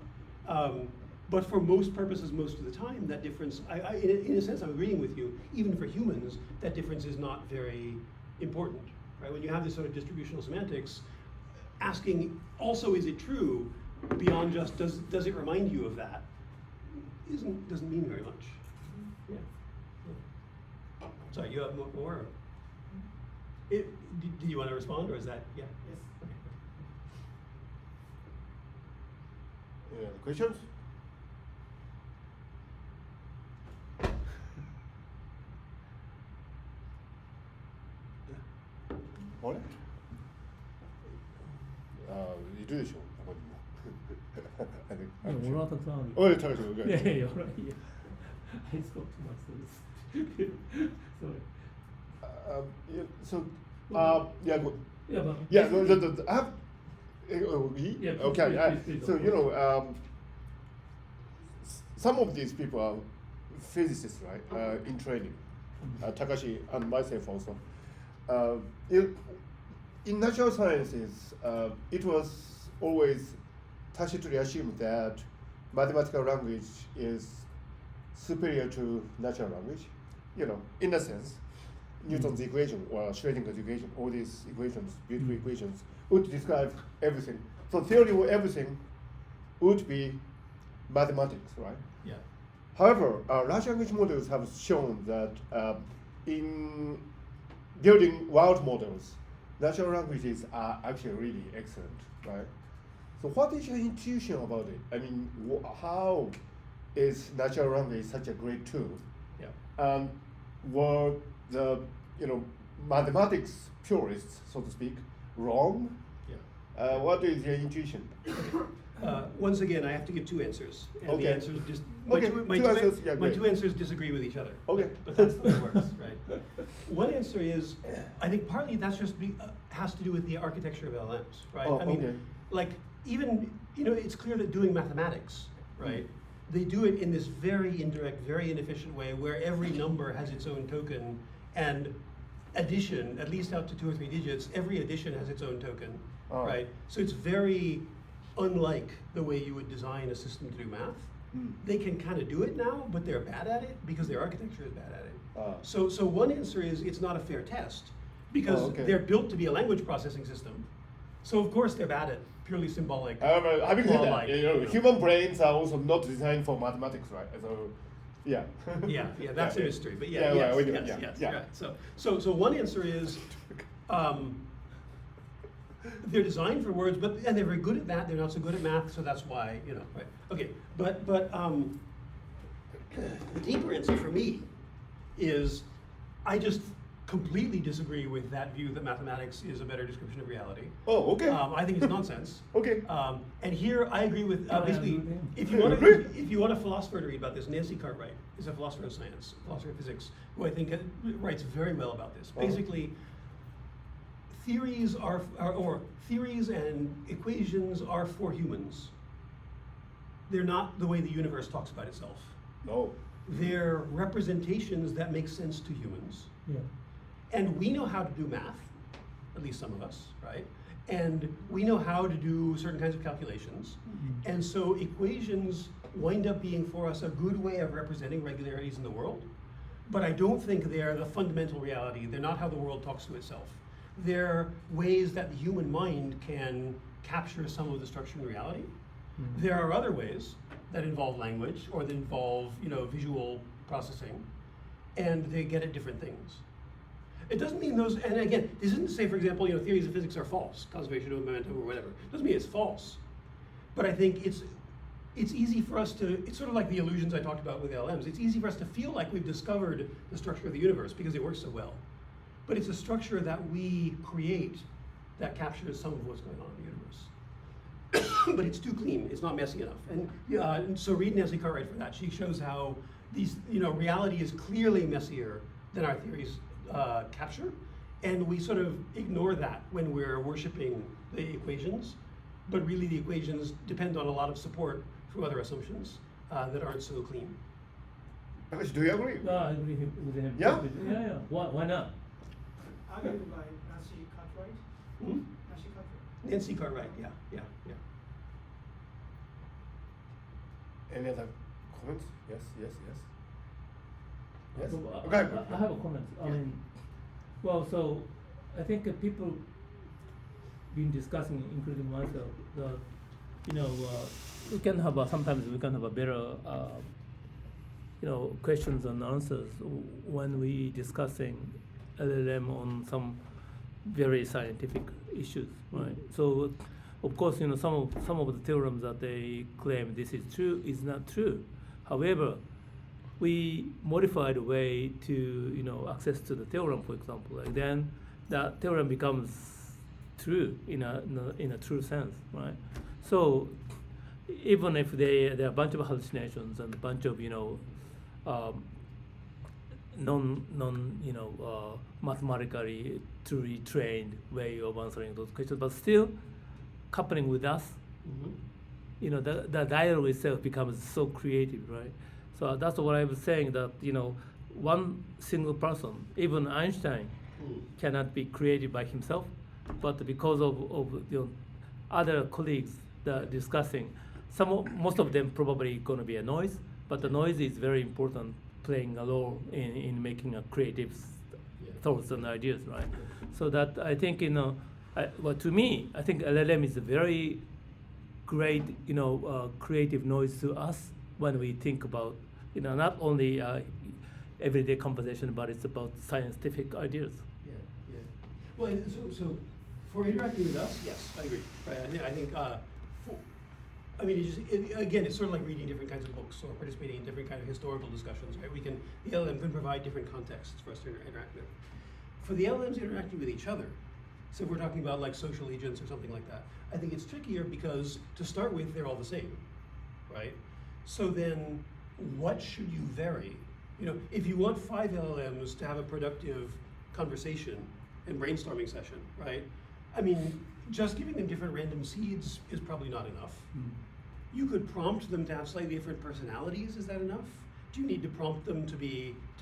But for most purposes, most of the time, that difference, in a sense, I'm agreeing with you, even for humans, that difference is not very important, right? When you have this sort of distributional semantics, asking also, is it true, beyond just, does it remind you of that, doesn't mean very much. Yeah. Sorry, you have more? Do you want to respond, or is that, yeah? Yes. Okay. Any other questions?あれいるでしょここにも俺はたくさんあるよ。おい高橋君いやいや、俺はいいや。I spoke too much, sorry. So, yeah, go. Yeah, but Yeah, no, I have. Yeah, okay. please, So some of these people are physicists, right? In training, Takashi and myself also. In natural sciences, it was always tacitly assumed that mathematical language is superior to natural language. In a sense, Newton's equation or Schrödinger's equation, all these equations, beautiful equations, would describe everything. So theory of everything would be mathematics, right? Yeah. However, large language models have shown that in building world models, natural languages are actually really excellent, right? So what is your intuition about it? I mean, how is natural language such a great tool? Yeah. And were the mathematics purists, so to speak, wrong? Yeah. What is your intuition? Once again, I have to give two answers. And Okay. the answers just Okay, my two answers disagree with each other. Okay. But that's the way it works, right? One answer is, I think partly that's just has to do with the architecture of LLMs, right? Oh, I mean, okay. like even it's clear that doing mathematics, right? They do it in this very indirect, very inefficient way where every number has its own token, and addition, at least out to 2 or 3 digits, every addition has its own token, Oh. right? So it's very unlike the way you would design a system to do math. They can kind of do it now, but they're bad at it because their architecture is bad at it. So one answer is it's not a fair test because they're built to be a language processing system. So of course they're bad at purely symbolic. Having said that, law-like, human brains are also not designed for mathematics, right? So, yeah. yeah, that's a mystery. But Yeah, yes, we do, yes, yeah. right. So one answer is they're designed for words, and they're very good at that. They're not so good at math, so that's why, right? Okay, but the deeper answer for me is I just completely disagree with that view that mathematics is a better description of reality. Oh, okay. I think it's nonsense. Okay. And here I agree with basically, if you want a philosopher to read about this, Nancy Cartwright is a philosopher of science, philosopher of physics, who I think writes very well about this. Basically, theories theories and equations are for humans. They're not the way the universe talks about itself. No. They're representations that make sense to humans. Yeah. And we know how to do math, at least some of us, right? And we know how to do certain kinds of calculations. And so equations wind up being for us a good way of representing regularities in the world. But I don't think they're the fundamental reality. They're not how the world talks to itself. They're ways that the human mind can capture some of the structure in reality. There are other ways that involve language or that involve, visual processing, and they get at different things. It doesn't mean those, and again, this isn't to say, for example, theories of physics are false, conservation of momentum or whatever. It doesn't mean it's false. But I think it's easy for us to, it's sort of like the illusions I talked about with LLMs. It's easy for us to feel like we've discovered the structure of the universe because it works so well. But it's a structure that we create that captures some of what's going on in the universe. But it's too clean, it's not messy enough. And so read Nancy Cartwright for that. She shows how these, reality is clearly messier than our theories capture, and we sort of ignore that when we're worshiping the equations, but really the equations depend on a lot of support from other assumptions that aren't so clean. Takashi, do you agree? No, I agree with him. Yeah? Yeah. Why not? Argued by Nancy Cartwright. Nancy Cartwright. Nancy Cartwright, yeah. Any other comments? Yes. Yes. So, Okay. I have a comment. I mean, so I think people been discussing, including myself, that we can have sometimes we can have a better questions and answers when we discussing LLM on some very scientific issues, right? So, of course, some of the theorems that they claim this is true is not true. However, we modified a way to access to the theorem, for example. Like then that theorem becomes true in a true sense, right? So even if there are a bunch of hallucinations and a bunch of mathematically truly trained way of answering those questions, but still coupling with us, the dialogue itself becomes so creative, right? So that's what I was saying, that one single person, even Einstein, cannot be created by himself, but because of other colleagues that discussing, most of them probably going to be a noise, but the noise is very important, playing a role in making a creative thoughts and ideas, right? So that I think to me, I think LLM is a very great creative noise to us when we think about not only everyday conversation, but it's about scientific ideas. Yeah. Well, so for interacting with us, yes, I agree. Right? I think again, it's sort of like reading different kinds of books or participating in different kind of historical discussions, right? The LLM can provide different contexts for us to interact with. For the LLMs interacting with each other, so if we're talking about like social agents or something like that, I think it's trickier because to start with, they're all the same, right? So then what should you vary? If you want 5 LLMs to have a productive conversation and brainstorming session, right? I mean, just giving them different random seeds is probably not enough. You could prompt them to have slightly different personalities. Is that enough? Do you need to prompt them to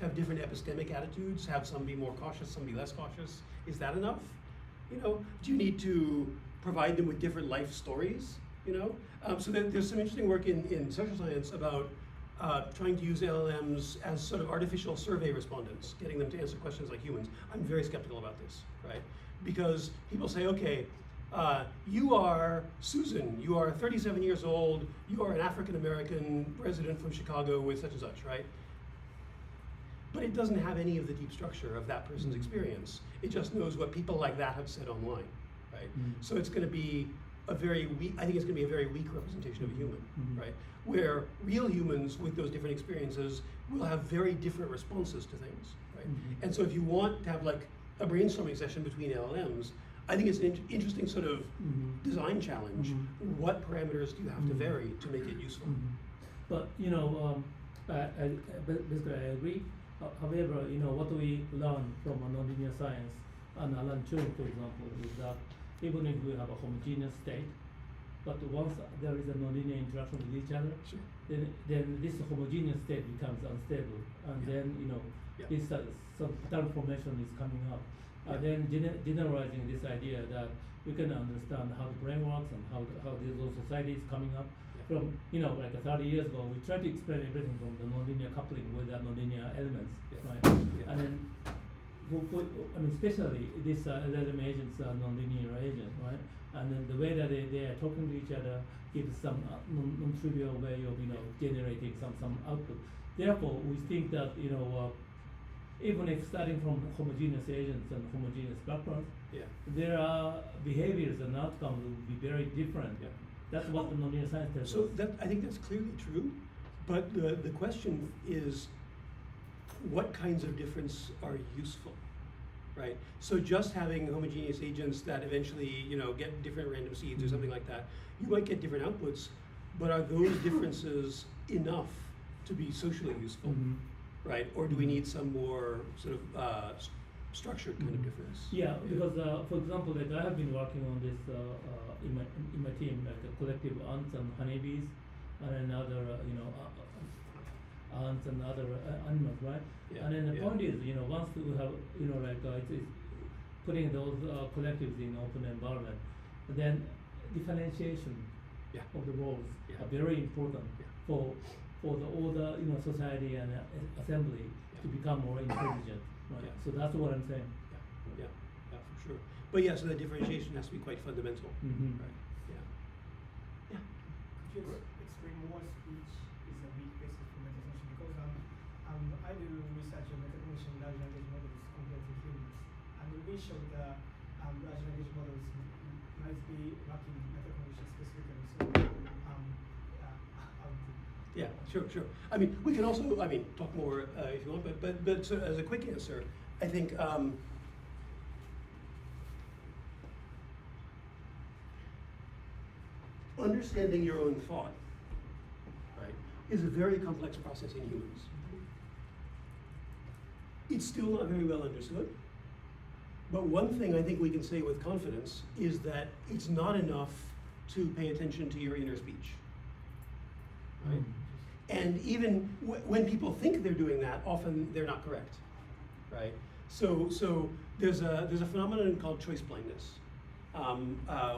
have different epistemic attitudes, have some be more cautious, some be less cautious? Is that enough? Do you need to provide them with different life stories? So there's some interesting work in social science about trying to use LLMs as sort of artificial survey respondents, getting them to answer questions like humans. I'm very skeptical about this, right? Because people say, okay, you are Susan, you are 37 years old, you are an African-American resident from Chicago with such and such, right? But it doesn't have any of the deep structure of that person's experience. It just knows what people like that have said online, right? So it's going to be a very weak, I think it's going to be a very weak representation of a human, right? Where real humans with those different experiences will have very different responses to things, right? And so if you want to have like a brainstorming session between LLMs, I think it's an interesting sort of design challenge. What parameters do you have to vary to make it useful? But basically I agree. However, what we learn from a nonlinear science and Alan Turing, for example, is that even if we have a homogeneous state, but once there is a nonlinear interaction with each other, then this homogeneous state becomes unstable, and then this some pattern formation is coming up. Then generalizing this idea that we can understand how the brain works and how those societies coming up. From like 30 years ago, we tried to explain everything from the nonlinear coupling with the nonlinear elements, right? And then, especially these LLM agents are nonlinear agents, right? And then the way that they are talking to each other gives some non-trivial way of generating some output. Therefore, we think that even if starting from homogeneous agents and homogeneous backgrounds, there are behaviors and outcomes will be very different. That's what the nonlinear science tells us. So I think that's clearly true, but the question is, what kinds of difference are useful, right? So just having homogeneous agents that eventually get different random seeds or something like that, you might get different outputs, but are those differences enough to be socially useful, right? Or do we need some more sort of structured kind of difference? Yeah, because for example, like I have been working on this in my team, like a collective ants and honeybees, and another ants and other animals, right? And then the point is, once we have it's putting those collectives in open environment, then differentiation of the roles are very important for all the society and assembly to become more intelligent. Right. So that's what I'm saying. Yeah, for sure. But so the differentiation has to be quite fundamental. Right. Yeah. Could you explain more speech is a weak basis for metacognition? Because I do research on metacognition in large language models compared to humans, and we showed that large language models might be lacking metacognition specifically. So yeah, sure. I mean, we can also, talk more if you want, but so as a quick answer, I think understanding your own thought, right, is a very complex process in humans. It's still not very well understood, but one thing I think we can say with confidence is that it's not enough to pay attention to your inner speech, right? And even when people think they're doing that, often they're not correct, right? So there's a phenomenon called choice blindness,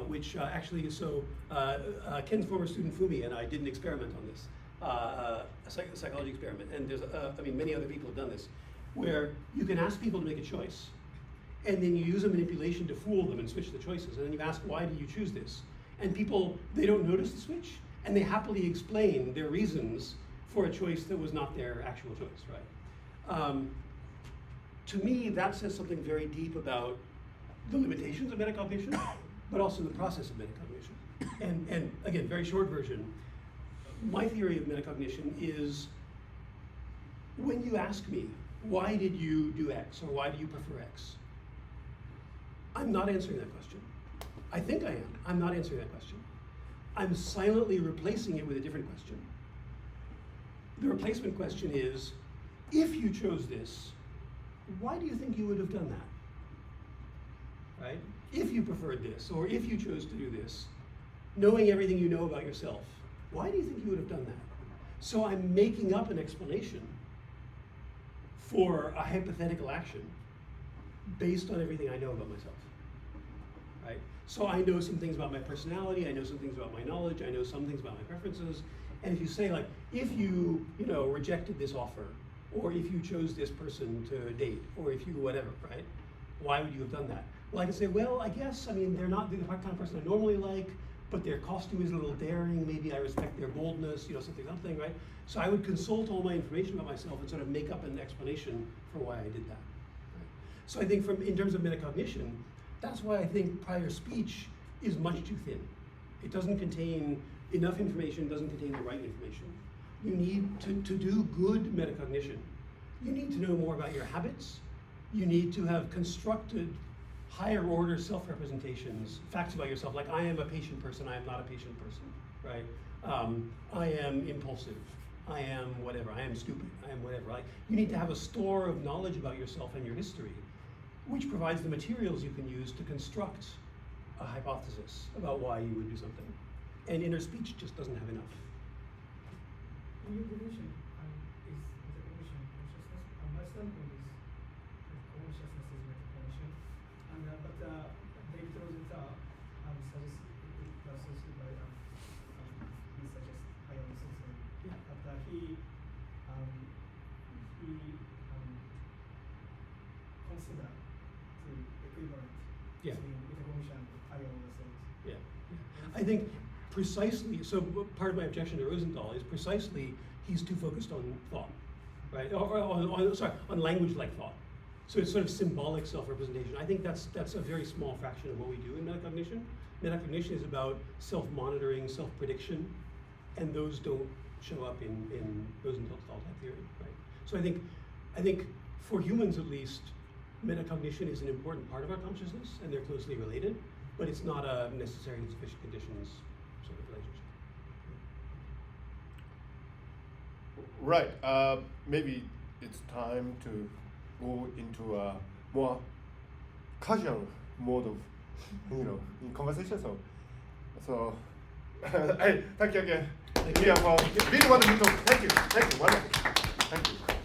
which actually, Ken's former student Fumi and I did an experiment on this, a psychology experiment, and there's many other people have done this, where you can ask people to make a choice, and then you use a manipulation to fool them and switch the choices, and then you ask, why do you choose this? And people, they don't notice the switch, and they happily explain their reasons for a choice that was not their actual choice, right? To me, that says something very deep about the limitations of metacognition, but also the process of metacognition. And again, very short version, my theory of metacognition is when you ask me, why did you do X, or why do you prefer X? I'm not answering that question. I think I am. I'm not answering that question. I'm silently replacing it with a different question. The replacement question is, if you chose this, why do you think you would have done that? Right? If you preferred this, or if you chose to do this, knowing everything you know about yourself, why do you think you would have done that? So I'm making up an explanation for a hypothetical action based on everything I know about myself. Right? So I know some things about my personality, I know some things about my knowledge, I know some things about my preferences. And if you say like, if you rejected this offer, or if you chose this person to date, or if you whatever, right? Why would you have done that? Well, I can say, well, I guess, I mean, they're not the kind of person I normally like, but their costume is a little daring, maybe I respect their boldness, something, right? So I would consult all my information about myself and sort of make up an explanation for why I did that. Right? So I think in terms of metacognition, that's why I think prior speech is much too thin. It doesn't contain enough information, doesn't contain the right information. You need to do good metacognition. You need to know more about your habits. You need to have constructed higher order self-representations, facts about yourself, like I am a patient person, I am not a patient person, right? I am impulsive, I am whatever, I am stupid, I am whatever. Like, you need to have a store of knowledge about yourself and your history, which provides the materials you can use to construct a hypothesis about why you would do something. And inner speech just doesn't have enough. Your definition is metacognition, consciousness. My standpoint is consciousness is metacognition. But David Rosenthal suggests by he suggests higher sensory. Yeah. But he consider the equivalent Yeah. between metacognition and higher order sense. Yeah. I think precisely, so part of my objection to Rosenthal is precisely he's too focused on thought, right? Or on language-like thought. So it's sort of symbolic self-representation. I think that's a very small fraction of what we do in metacognition. Metacognition is about self-monitoring, self-prediction, and those don't show up in Rosenthal's type theory, right? So I think for humans at least, metacognition is an important part of our consciousness, and they're closely related, but it's not a necessary and sufficient conditions sort of relationship. Right. Maybe it's time to go into a more casual mode of, in conversation. So, thank you again. Thank you. Yeah, for really wonderful talk. Thank you. Wonderful. Thank you.